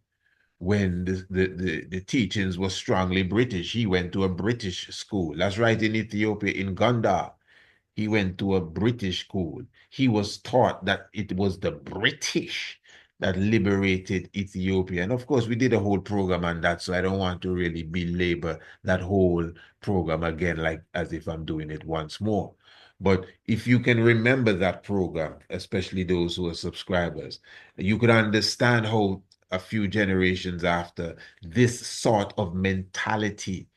[SPEAKER 1] when the teachings were strongly British. He went to a British school. That's right, in Ethiopia, in Gondar. He went to a British school. He was taught that it was the British that liberated Ethiopia. And of course, we did a whole program on that, so I don't want to really belabor that whole program again, like as if I'm doing it once more. But if you can remember that program, especially those who are subscribers, you could understand how a few generations after this sort of mentality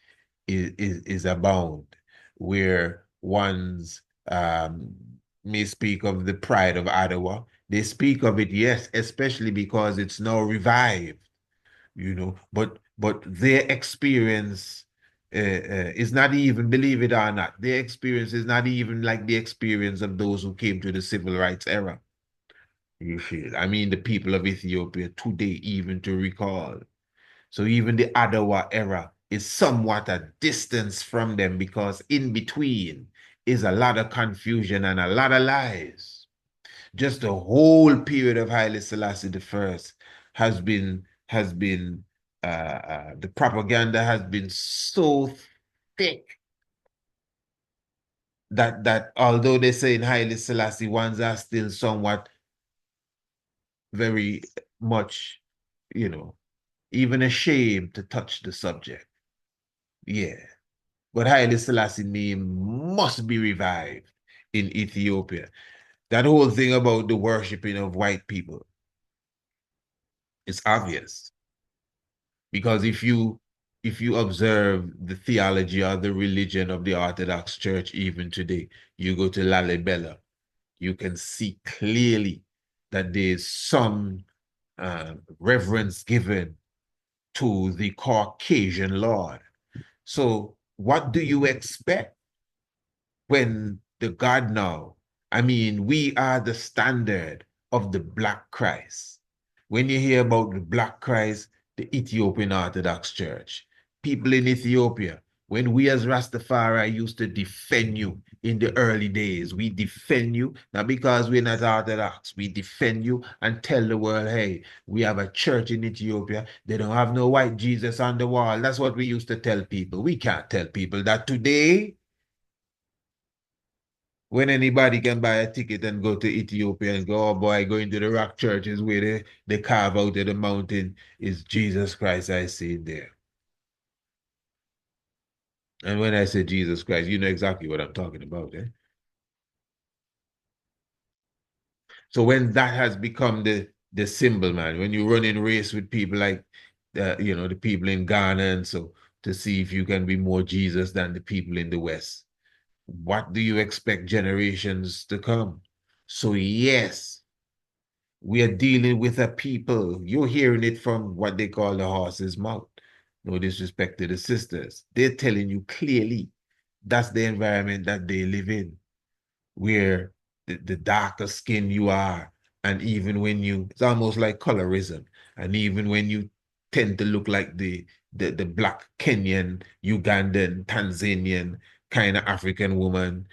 [SPEAKER 1] is abound, where one's may speak of the pride of Ottawa. They speak of it, yes, especially because it's now revived, but their experience is not even, believe it or not, their experience is not even like the experience of those who came to the civil rights era. You feel? I mean, the people of Ethiopia today, even to recall. So even the Ottawa era is somewhat a distance from them, because in between is a lot of confusion and a lot of lies. Just the whole period of Haile Selassie I has been the propaganda has been so thick that although they say in Haile Selassie ones are still somewhat very much, even ashamed to touch the subject. Yeah. But Haile Selassie name must be revived in Ethiopia. That whole thing about the worshiping of white people is obvious. Because if you observe the theology or the religion of the Orthodox Church even today, you go to Lalibela, you can see clearly that there's some reverence given to the Caucasian Lord. So what do you expect when the God now, I mean, we are the standard of the Black Christ. When you hear about the Black Christ, the Ethiopian Orthodox Church, people in Ethiopia, when we as Rastafari used to defend you in the early days, we defend you, not because we're not Orthodox, we defend you and tell the world, hey, we have a church in Ethiopia, they don't have no white Jesus on the wall. That's what we used to tell people. We can't tell people that today, when anybody can buy a ticket and go to Ethiopia and go, oh boy, going to the rock churches where they carve out of the mountain is Jesus Christ I see there. And when I say Jesus Christ, you know exactly what I'm talking about, eh? So when that has become the symbol, man, when you run in race with people like the people in Ghana, and so to see if you can be more Jesus than the people in the West, what do you expect generations to come? So yes, we are dealing with a people. You're hearing it from what they call the horse's mouth. No disrespect to the sisters. They're telling you clearly that's the environment that they live in, where the darker skin you are, and even when it's almost like colorism, and even when you tend to look like the black Kenyan, Ugandan, Tanzanian kind of African woman,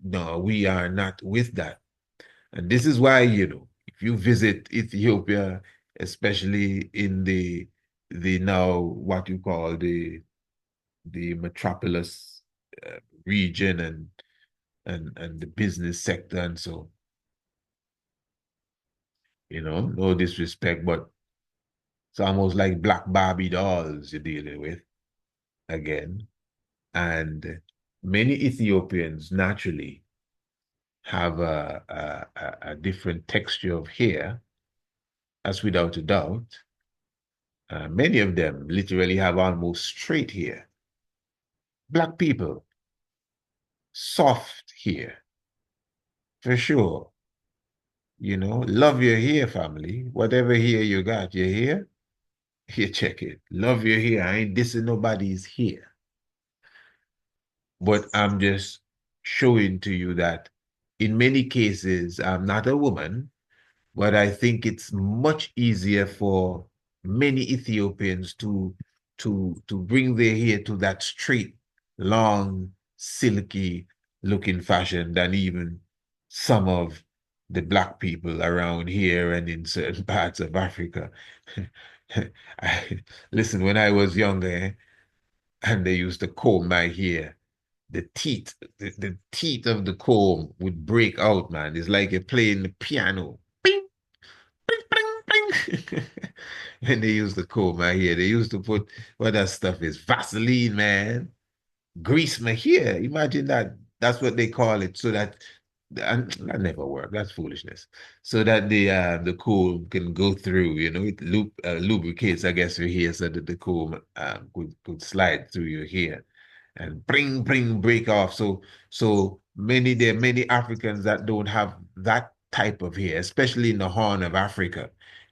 [SPEAKER 1] no, we are not with that. And this is why, if you visit Ethiopia, especially in the now what you call the metropolis region and the business sector, and so, no disrespect, but it's almost like black Barbie dolls you're dealing with again. And many Ethiopians naturally have a different texture of hair, as without a doubt. Many of them literally have almost straight hair. Black people, soft hair, for sure. Love your hair, family. Whatever hair you got, your hair, You check it. Love your hair. I ain't dissing nobody's hair. But I'm just showing to you that in many cases, I'm not a woman, but I think it's much easier for many Ethiopians to bring their hair to that straight, long, silky looking fashion than even some of the black people around here and in certain parts of Africa. Listen, when I was younger, and they used to comb my hair, the teeth of the comb would break out, man. It's like you're playing the piano. Bing, bing, bing, bing. When they used to comb my hair, they used to put what that stuff is, Vaseline, man. Grease my hair. Imagine that. That's what they call it, so that and that never worked. That's foolishness. So that the comb can go through, it lubricates, I guess, your hair so that the comb could slide through your hair and bring break off. So there are many Africans that don't have that type of hair, especially in the Horn of Africa.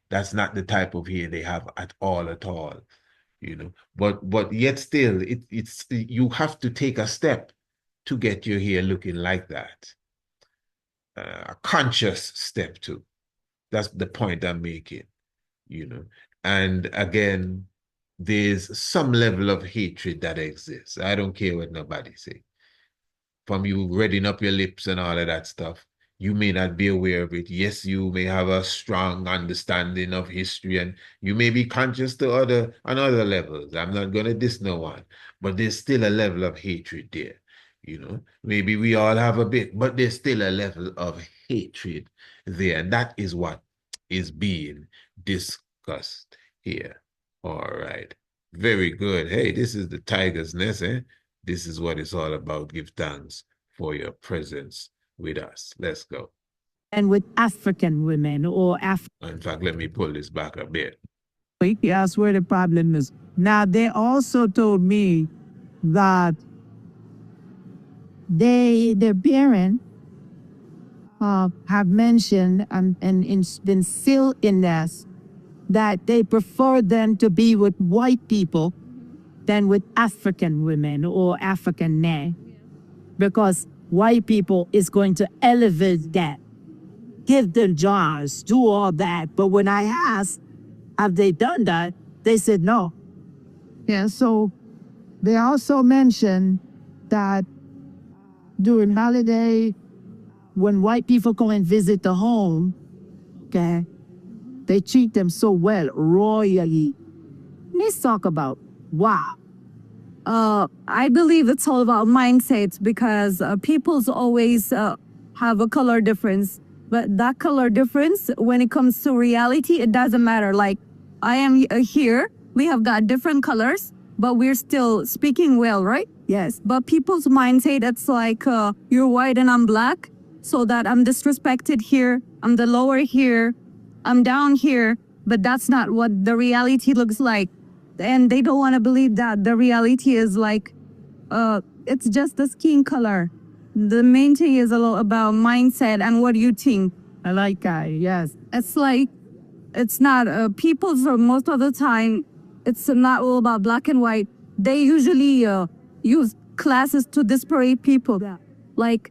[SPEAKER 1] That's not the type of hair they have at all. But yet still, it's you have to take a step to get your hair looking like that. A conscious step too. That's the point I'm making. And again, there's some level of hatred that exists. I don't care what nobody say. From you reading up your lips and all of that stuff, you may not be aware of it. Yes, you may have a strong understanding of history and you may be conscious on other levels. I'm not gonna diss no one, but there's still a level of hatred there. Maybe we all have a bit, but there's still a level of hatred there. And that is what is being discussed here. All right. Very good. Hey, this is the Tiger's Nest, eh? This is what it's all about. Give thanks for your presence with us. Let's go.
[SPEAKER 8] And with African women or
[SPEAKER 1] In fact, let me pull this back a bit.
[SPEAKER 8] That's where the problem is. Now, they also told me that their parents have mentioned and been still in this that they prefer them to be with white people than with African women or African men, because white people is going to elevate that, give them jobs, do all that. But when I asked, have they done that? They said no. Yeah, so they also mentioned that during holiday, when white people come and visit the home, okay, they treat them so well, royally. Let's talk about, wow.
[SPEAKER 9] I believe it's all about mindsets because people's always have a color difference. But that color difference, when it comes to reality, it doesn't matter. Like, I am here, we have got different colors, but we're still speaking well, right?
[SPEAKER 8] Yes.
[SPEAKER 9] But people's mindset, it's like, you're white and I'm black, so that I'm disrespected here, I'm the lower here, I'm down here, but that's not what the reality looks like. And they don't want to believe that the reality is like, it's just the skin color. The main thing is a lot about mindset and what you think.
[SPEAKER 8] I like that, yes.
[SPEAKER 9] It's like, it's not, people for most of the time, it's not all about black and white. They usually use classes to disparate people.
[SPEAKER 8] Yeah.
[SPEAKER 9] Like,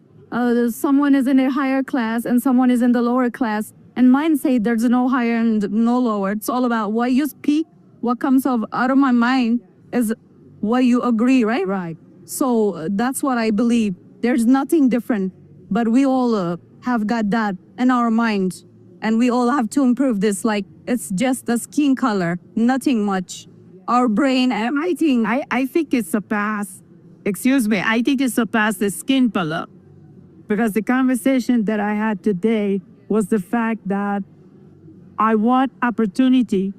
[SPEAKER 9] someone is in a higher class and someone is in the lower class. And mine say there's no higher and no lower. It's all about what you speak, what comes out of my mind is what you agree, right?
[SPEAKER 8] Right.
[SPEAKER 9] So that's what I believe. There's nothing different, but we all have got that in our minds. And we all have to improve this. Like, it's just the skin color, nothing much. Our brain,
[SPEAKER 8] I think it surpassed, I think it surpassed the skin color. Because the conversation that I had today was the fact that I want opportunity.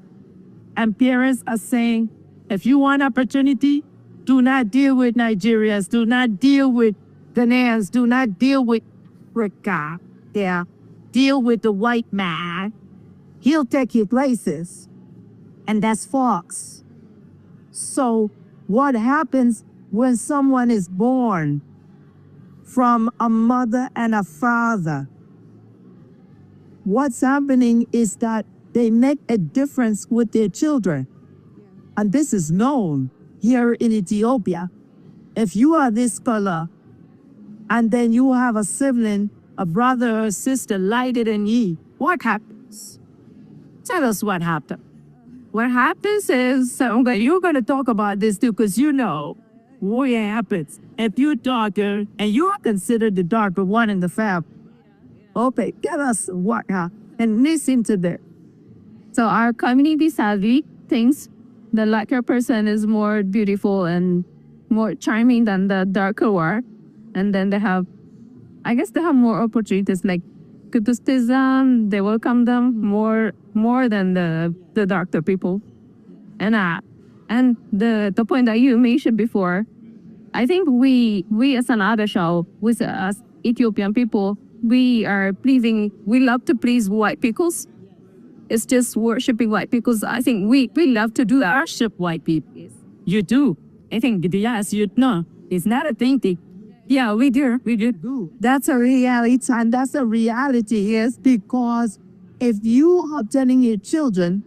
[SPEAKER 8] And parents are saying, if you want opportunity, do not deal with Nigerians, do not deal with Ghanaians, do not deal with Africa. Yeah. Deal with the white man. He'll take you places. And that's false. So what happens when someone is born from a mother and a father? What's happening is that they make a difference with their children. and this is known here in Ethiopia. If you are this color, and then you have a sibling, a brother or sister lighter than you, what happens? Tell us what happened. What happens is, so you're going to talk about this too, because you know what happens if you're darker and you are considered the darker one in the family. Okay, tell us what happened and listen to this.
[SPEAKER 9] So our community sadly thinks the lighter person is more beautiful and more charming than the darker one. And then they have more opportunities like criticism, they welcome them more than the darker people. And the point that you mentioned before, I think we as another show, with us Ethiopian people, we love to please white peoples. It's just worshiping white peoples. I think we love to do worship white people.
[SPEAKER 8] You do. I think, yes, you know, it's not a thing. Yeah, we do. That's a reality, and that's a reality is because if you are telling your children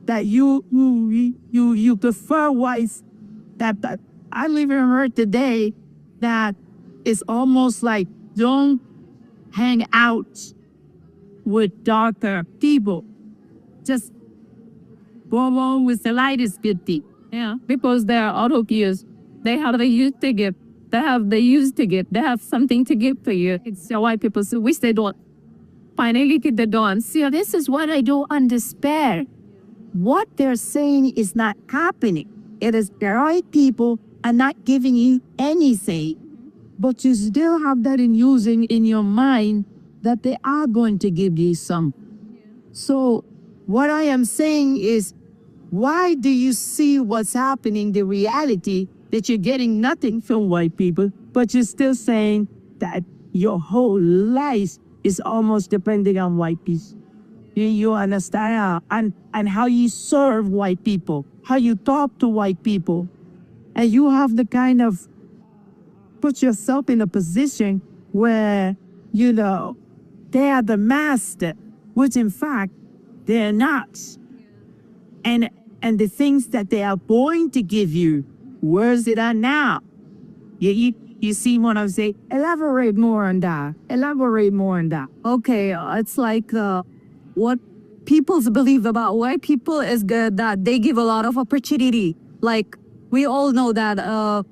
[SPEAKER 8] that you prefer whites, that I even heard today that it's almost like don't hang out with darker people. Just go along with the lightest beauty.
[SPEAKER 9] Yeah, because they are auto cues. They have the use to give. They have something to give to you. It's the white people who wish they don't. Finally, get the dawn.
[SPEAKER 8] See, this is what I don't understand. What they're saying is not happening. It is the right people are not giving you anything, but you still have that in your mind that they are going to give you some. So what I am saying is, why do you see what's happening, the reality that you're getting nothing from white people, but you're still saying that your whole life is almost depending on white people? You understand? And how you serve white people, how you talk to white people. And you have the kind of put yourself in a position where, you know, they are the master, which in fact, they're not. And the things that they are going to give you, where's it at now? You see what I'm saying? Elaborate more on that.
[SPEAKER 9] Okay, it's like what people's believe about white people is good, that they give a lot of opportunity. Like we all know that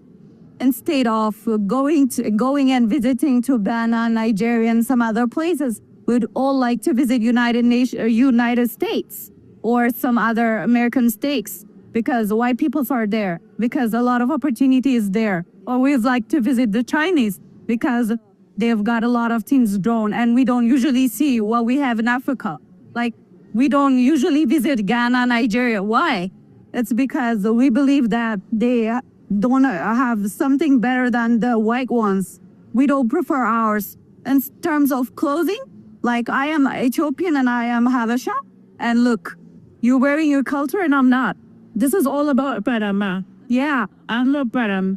[SPEAKER 9] instead of going and visiting to Ghana, Nigeria, and some other places, we'd all like to visit United States or some other American states because white peoples are there, because a lot of opportunity is there. Or we'd like to visit the Chinese because they've got a lot of things drawn and we don't usually see what we have in Africa. Like we don't usually visit Ghana, Nigeria. Why? It's because we believe that they don't have something better than the white ones. We don't prefer ours. In terms of clothing, like I am Ethiopian and I am Habesha, and look, you're wearing your culture and I'm not. This is all about Panama. Yeah,
[SPEAKER 8] I love Panama,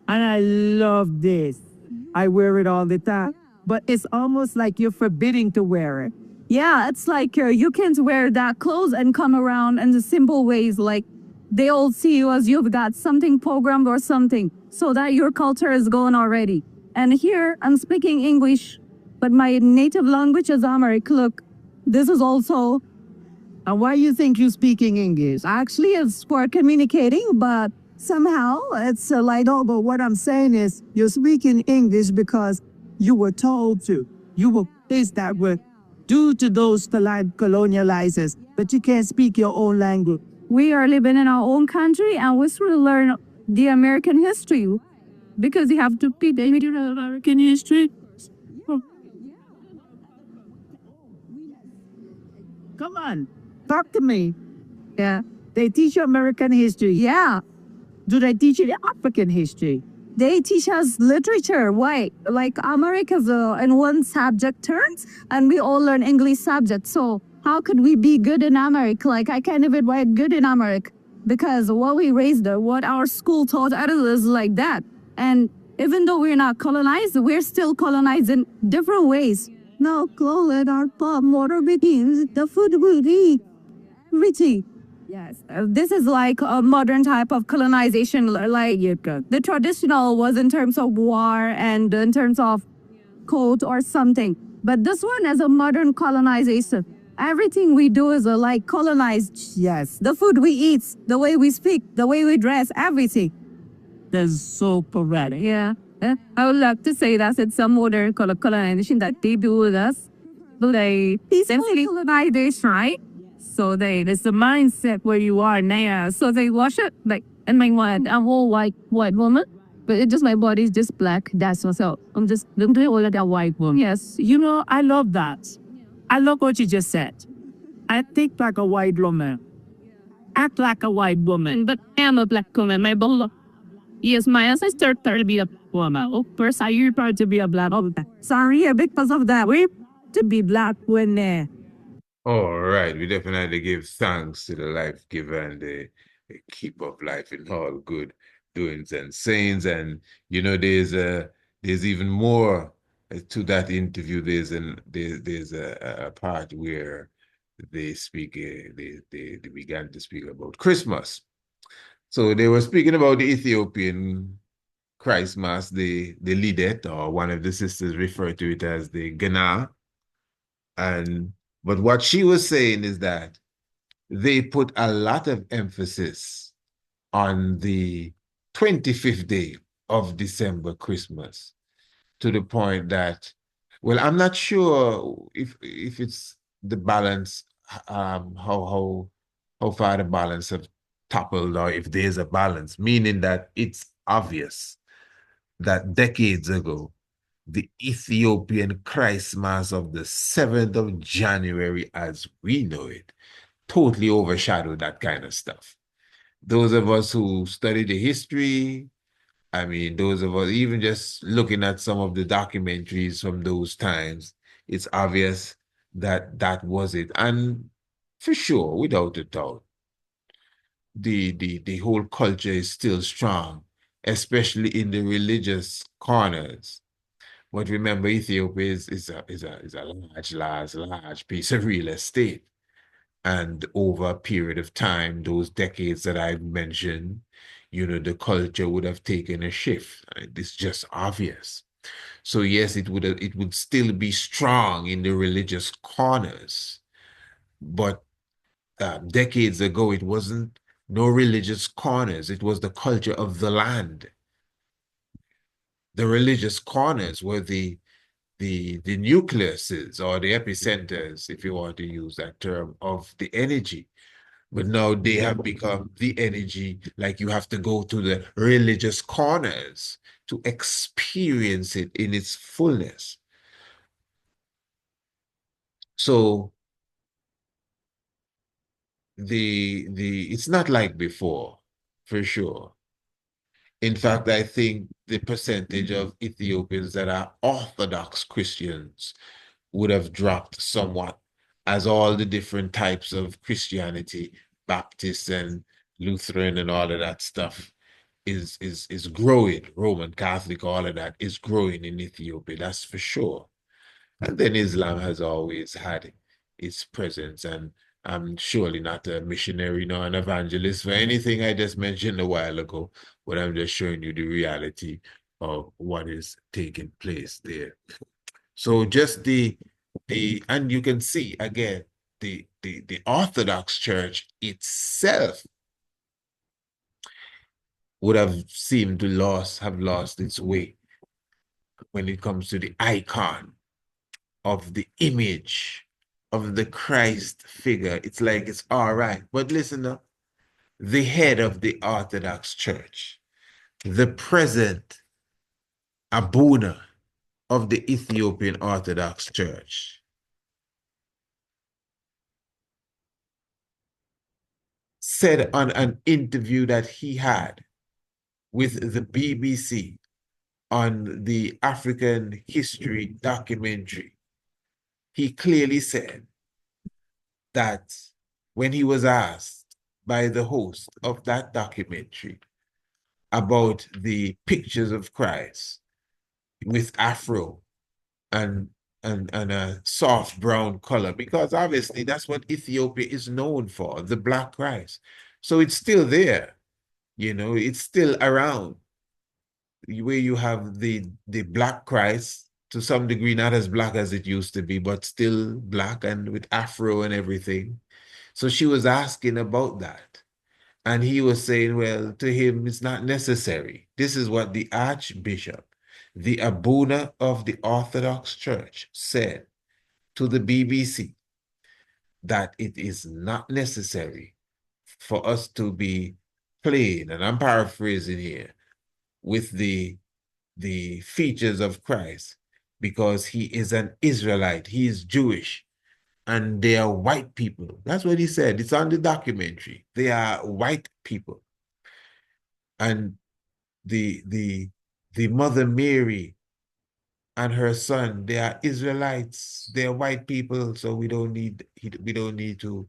[SPEAKER 8] and I love this. I wear it all the time, but it's almost like you're forbidding to wear it.
[SPEAKER 9] Yeah, it's like you can't wear that clothes and come around in the simple ways. Like they all see you as you've got something programmed or something, so that your culture is gone already. And here I'm speaking English, but my native language is Amharic. Look, this is also.
[SPEAKER 8] And why you think you're speaking English?
[SPEAKER 9] Actually, it's for communicating, but somehow it's like,
[SPEAKER 8] no, but what I'm saying is you're speaking English because you were told to. You were placed that way due to those colonializers, but you can't speak your own language.
[SPEAKER 9] We are living in our own country and we should learn the American history because you have to be the American history.
[SPEAKER 8] Come on. Talk to me.
[SPEAKER 9] Yeah.
[SPEAKER 8] They teach you American history.
[SPEAKER 9] Yeah.
[SPEAKER 8] Do they teach you the African history?
[SPEAKER 9] They teach us literature. Why? Like America's in one subject turns and we all learn English subject. So how could we be good in America? Like I can't even write good in America because what we raised, what our school taught us is like that. And even though we're not colonized, we're still colonized in different ways. Now, let our pop water begins. The food will eat. Richie, Yes, this is like a modern type of colonization. Like the traditional was in terms of war and in terms of cult or something. But this one is a modern colonization. Everything we do is like colonized. Yes. The food we eat, the way we speak, the way we dress, everything. That's so correct. Yeah. I would love to say that it's some modern colonization that they do with us. But they peaceful colonization, right? So there's the mindset where you are now. So they wash it like, and my one, a whole white woman. But it just my body's just black. That's what's up. I'm just literally all of that white woman. Yes.
[SPEAKER 10] You know, I love that. I love what you just said. I think like a white woman. Act like a white woman.
[SPEAKER 9] But I am a black woman. My bolo. Yes, my ancestor to be a black woman. Of course, I you proud to be a black woman. Sorry, because of that. We to be black when
[SPEAKER 1] All right, we definitely give thanks to the life giver and the keeper of life in all good doings and sayings. And you know, there's even more to that interview. There's a part where they speak. They began to speak about Christmas. So they were speaking about the Ethiopian Christmas. The lead it, or one of the sisters referred to it as the Ghana. But what she was saying is that they put a lot of emphasis on the 25th day of December, Christmas, to the point that, well, I'm not sure if it's the balance, how far the balance have toppled, or if there's a balance, meaning that it's obvious that decades ago, the Ethiopian Christmas of the 7th of January, as we know it, totally overshadowed that kind of stuff. Those of us who study the history, I mean, those of us, even just looking at some of the documentaries from those times, it's obvious that that was it. And for sure, without a doubt, the whole culture is still strong, especially in the religious corners. But remember, Ethiopia is a large piece of real estate. And over a period of time, those decades that I've mentioned, you know, the culture would have taken a shift. It's just obvious. So yes, it would still be strong in the religious corners, but decades ago, it wasn't no religious corners. It was the culture of the land. The religious corners were the nucleuses or the epicenters, if you want to use that term, of the energy. But now they have become the energy, like you have to go to the religious corners to experience it in its fullness. So it's not like before, for sure. In fact, I think the percentage of Ethiopians that are Orthodox Christians would have dropped somewhat, as all the different types of Christianity, Baptist and Lutheran and all of that stuff is growing. Roman Catholic, all of that is growing in Ethiopia, that's for sure. And then Islam has always had its presence, and I'm surely not a missionary nor an evangelist for anything I just mentioned a while ago, but I'm just showing you the reality of what is taking place there. So just and you can see again, the Orthodox Church itself would have seemed to have lost its way when it comes to the icon of the image of the Christ figure. It's like it's all right. But listen up, the head of the Orthodox Church, the present Abuna of the Ethiopian Orthodox Church, said on an interview that he had with the BBC on the African history documentary, he clearly said that when he was asked by the host of that documentary about the pictures of Christ with Afro and and a soft brown color, because obviously that's what Ethiopia is known for, the black rice. So it's still there, it's still around, where you have the black rice, to some degree not as black as it used to be, but still black and with afro and everything. So she was asking about that. And he was saying, well, to him, it's not necessary. This is what the Archbishop, the Abuna of the Orthodox Church, said to the BBC, that it is not necessary for us to be playing, and I'm paraphrasing here, with the features of Christ, because he is an Israelite, he is Jewish, and they are white people. That's what he said. It's on the documentary. They are white people. And the Mother Mary and her son, they are Israelites. They are white people, so we don't need to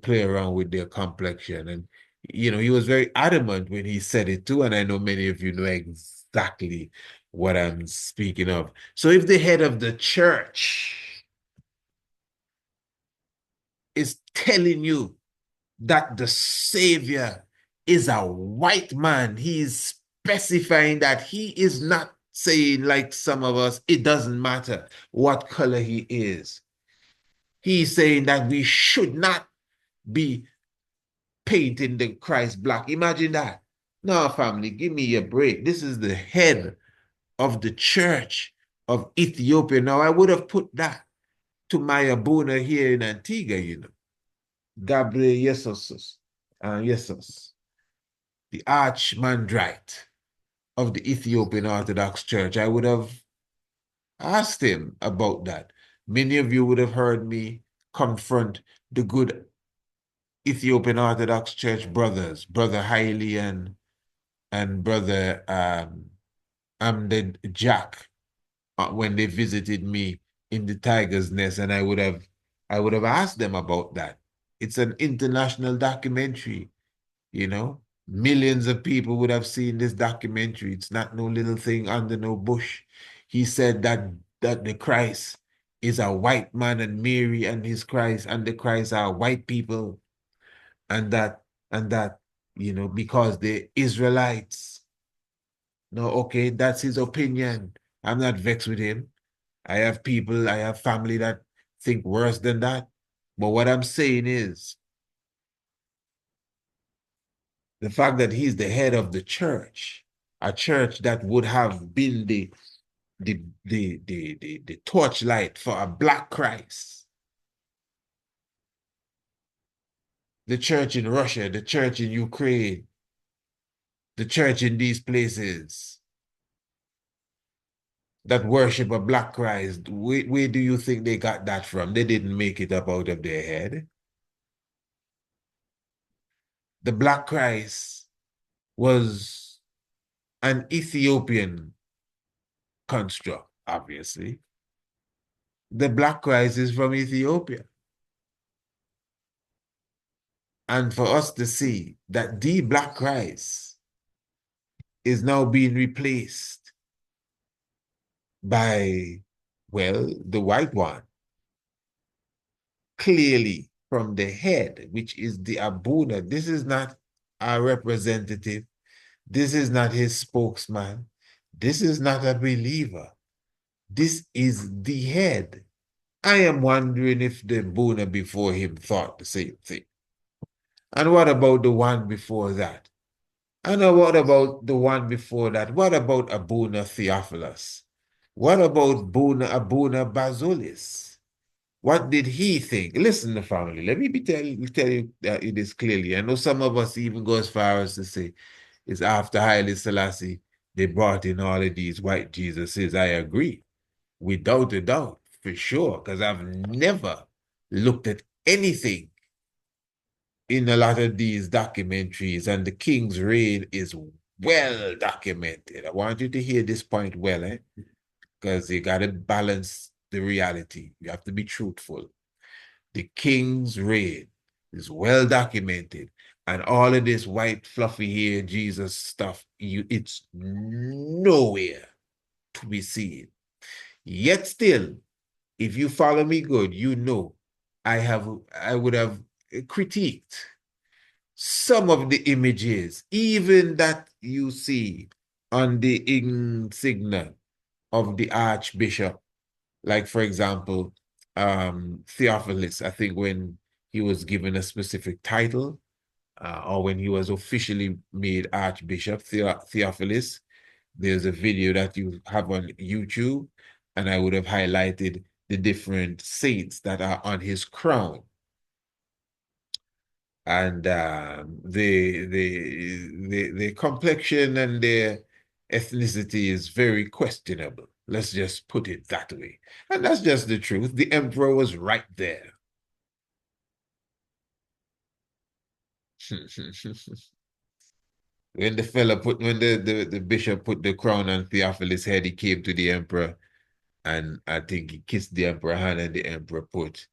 [SPEAKER 1] play around with their complexion. And he was very adamant when he said it too, and I know many of you know exactly what I'm speaking of. So if the head of the church is telling you that the Savior is a white man, he is specifying that. He is not saying, like some of us, it doesn't matter what color he is. He's saying that we should not be painting the Christ black. Imagine that. No, family, give me a break. This is the head of the church of Ethiopia. Now, I would have put that to my Abuna here in Antigua, Gabriel Jesus, Jesus, the archmandrite of the Ethiopian Orthodox Church. I would have asked him about that. Many of you would have heard me confront the good Ethiopian Orthodox Church brothers, Brother Haile and Brother Amded Jack, when they visited me in the Tiger's Nest, and I would have asked them about that. It's an international documentary, Millions of people would have seen this documentary. It's not no little thing under no bush. He said that the Christ is a white man, and Mary and his Christ and the Christ are white people, and that because the Israelites. No, okay, that's his opinion. I'm not vexed with him. I have family that think worse than that. But what I'm saying is, the fact that he's the head of the church, a church that would have been the torchlight for a black Christ. The church in Russia, the church in Ukraine, the church in these places that worship a black Christ, where do you think they got that from? They didn't make it up out of their head. The black Christ was an Ethiopian construct, obviously. The black Christ is from Ethiopia. And for us to see that the black Christ is now being replaced by, well, the white one, clearly from the head, which is the Abuna. This is not our representative. This is not his spokesman. This is not a believer. This is the head. I am wondering if the Abuna before him thought the same thing. And what about the one before that? And what about the one before that? What about Abuna Theophilus? What about Abuna Bazulis? What did he think? Listen, the family, let me tell you that it is clearly. I know some of us even go as far as to say it's after Haile Selassie they brought in all of these white Jesuses. I agree, without a doubt, for sure, because I've never looked at anything in a lot of these documentaries, and the King's reign is well documented. I want you to hear this point well, because you got to balance the reality. You have to be truthful. The King's reign is well documented, and all of this white fluffy hair Jesus stuff, it's nowhere to be seen. Yet still, if you follow me good, you know I would have critiqued some of the images, even that you see on the insignia of the Archbishop. Like, for example, Theophilus, I think when he was given a specific title, or when he was officially made Archbishop Theophilus, there's a video that you have on YouTube, and I would have highlighted the different saints that are on his crown. And the complexion and their ethnicity is very questionable. Let's just put it that way. And that's just the truth. The emperor was right there. When the bishop put the crown on Theophilus' head, he came to the emperor, and I think he kissed the emperor's hand, and the emperor put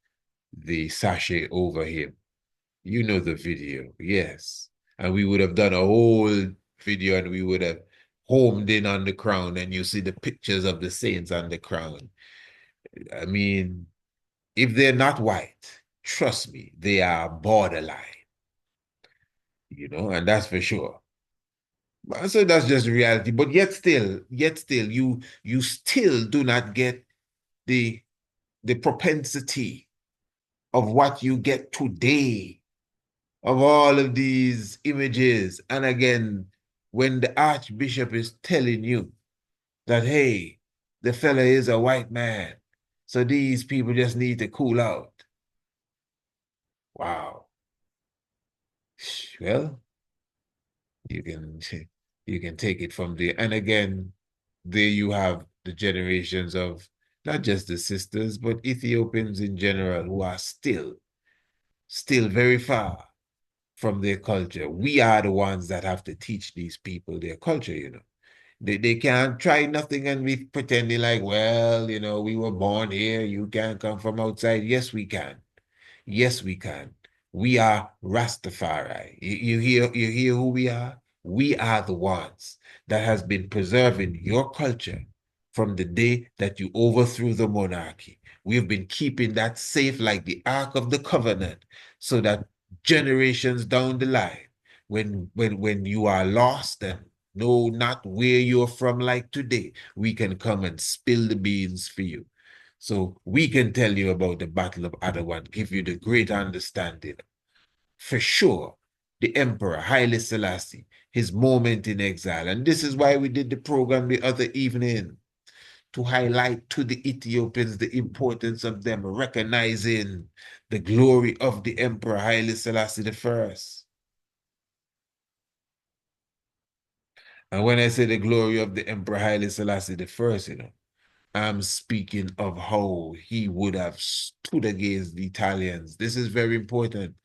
[SPEAKER 1] the sachet over him. You know the video, yes. And we would have done a whole video, and we would have homed in on the crown, and you see the pictures of the saints on the crown. I mean, if they're not white, trust me, they are borderline, and that's for sure. So that's just reality. But yet still, you still do not get the propensity of what you get today, of all of these images. And again, when the Archbishop is telling you that, hey, the fella is a white man, so these people just need to cool out. Wow. Well, you can you can take it from there. And again, there you have the generations of not just the sisters, but Ethiopians in general who are still very far from their culture. We are the ones that have to teach these people their culture. They can't try nothing and be pretending like, well, we were born here, you can't come from outside. Yes, we can. Yes, we can. We are Rastafari. You hear who we are? We are the ones that has been preserving your culture from the day that you overthrew the monarchy. We've been keeping that safe like the Ark of the Covenant, so that generations down the line, when you are lost and know not where you're from like today, we can come and spill the beans for you. So we can tell you about the Battle of Adawan, give you the great understanding. For sure, the Emperor Haile Selassie, his moment in exile. And this is why we did the program the other evening, to highlight to the Ethiopians the importance of them recognizing the glory of the Emperor Haile Selassie I. And when I say the glory of the Emperor Haile Selassie I, I'm speaking of how he would have stood against the Italians. This is very important.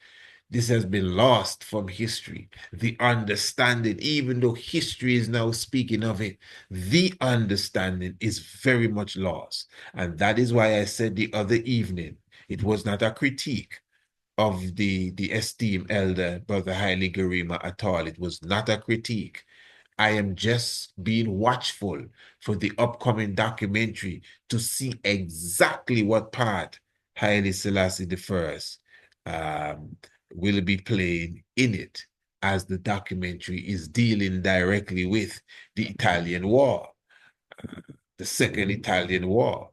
[SPEAKER 1] This has been lost from history. The understanding, even though history is now speaking of it, the understanding is very much lost. And that is why I said the other evening, it was not a critique of the esteemed elder, Brother Haile Garima, at all. It was not a critique. I am just being watchful for the upcoming documentary to see exactly what part Haile Selassie I will be playing in it, as the documentary is dealing directly with the Italian War, the Second Italian War,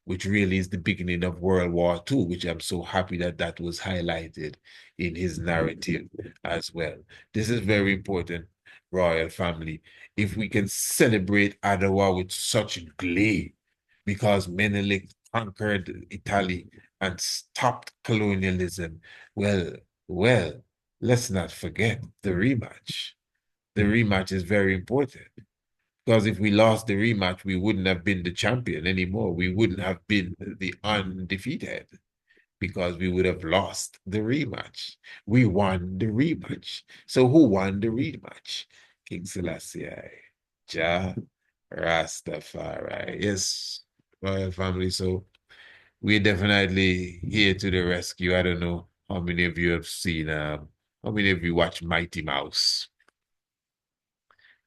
[SPEAKER 1] which really is the beginning of World War II, which I'm so happy that that was highlighted in his narrative as well. This is very important, royal family. If we can celebrate Adawa with such glee, because Menelik conquered Italy and stopped colonialism, well, let's not forget the rematch. The rematch is very important. Because if we lost the rematch, we wouldn't have been the champion anymore. We wouldn't have been the undefeated, because we would have lost the rematch. We won the rematch. So who won the rematch? King Selassie, Jah Rastafari. Yes, royal family. So we're definitely here to the rescue. I don't know how many of you have seen, how many of you watch Mighty Mouse?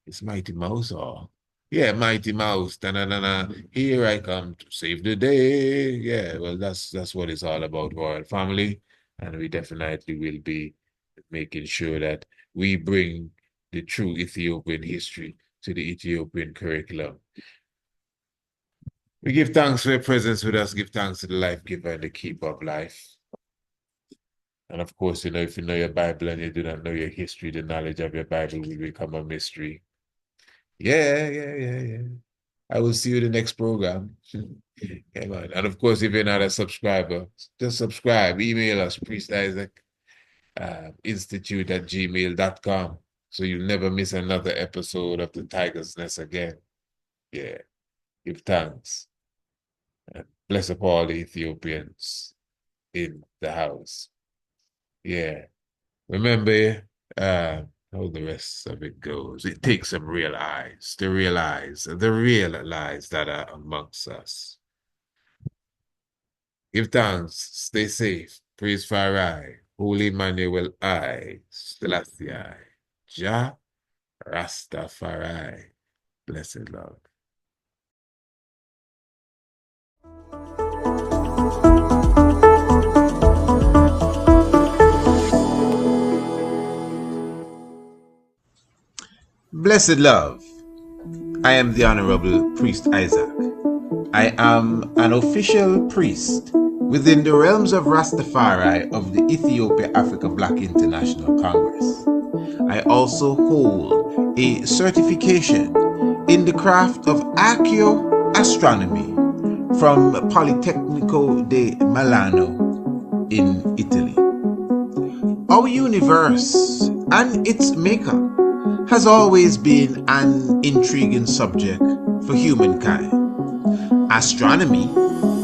[SPEAKER 1] It's Mighty Mouse, or Yeah, Mighty Mouse, da-na-na-na, here I come to save the day. Yeah, well, that's what it's all about, royal family. And we definitely will be making sure that we bring the true Ethiopian history to the Ethiopian curriculum. We give thanks for your presence with us, give thanks to the life giver and the keeper of life. And of course, you know, if you know your Bible and you do not know your history, the knowledge of your Bible will become a mystery. Yeah. I will see you in the next program. Come on. And of course, if you're not a subscriber, just subscribe. Email us, Priest Isaac Institute at gmail.com. So you'll never miss another episode of the Tiger's Nest again. Yeah. Give thanks. And bless up all the Ethiopians in the house. Yeah. Remember, how the rest of it goes. It takes some real eyes to realize the real lies that are amongst us. Give thanks, stay safe, praise Farai, Holy Emmanuel I, Selassie, Jah Rastafari, blessed Lord. Blessed love, I am the Honorable Priest Isaac. I am an official priest within the realms of Rastafari of the Ethiopia Africa Black International Congress. I also hold a certification in the craft of archaeoastronomy from Politecnico de Milano in Italy. Our universe and its makeup has always been an intriguing subject for humankind. Astronomy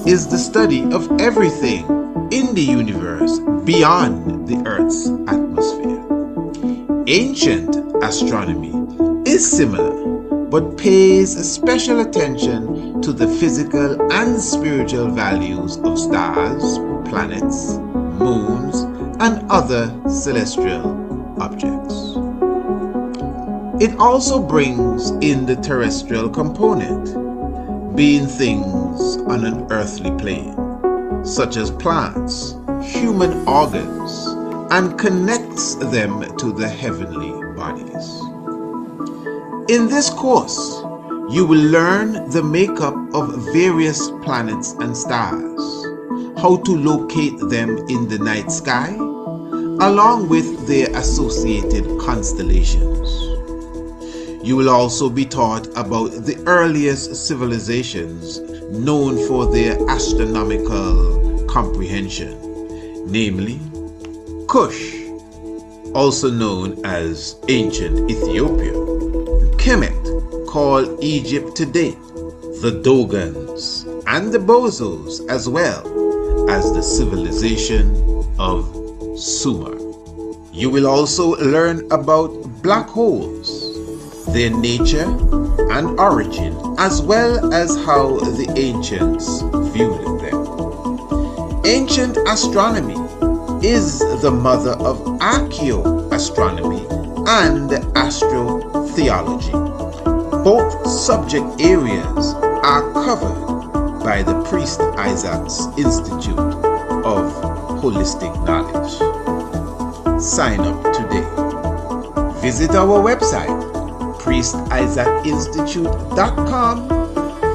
[SPEAKER 1] is the study of everything in the universe beyond the Earth's atmosphere. Ancient astronomy is similar, but pays special attention to the physical and spiritual values of stars, planets, moons, and other celestial objects. It also brings in the terrestrial component, being things on an earthly plane, such as plants, human organs, and connects them to the heavenly bodies. In this course, you will learn the makeup of various planets and stars, how to locate them in the night sky, along with their associated constellations. You will also be taught about the earliest civilizations known for their astronomical comprehension, namely Kush, also known as ancient Ethiopia, Kemet, called Egypt today, the Dogons, and the Bozos, as well as the civilization of Sumer. You will also learn about black holes, their nature and origin, as well as how the ancients viewed them. Ancient astronomy is the mother of archaeoastronomy and astrotheology. Both subject areas are covered by the Priest Isaac's Institute of Holistic Knowledge. Sign up today. Visit our website, priestisaacinstitute.com,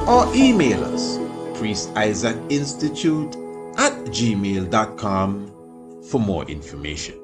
[SPEAKER 1] or email us, priestisaacinstitute@gmail.com, for more information.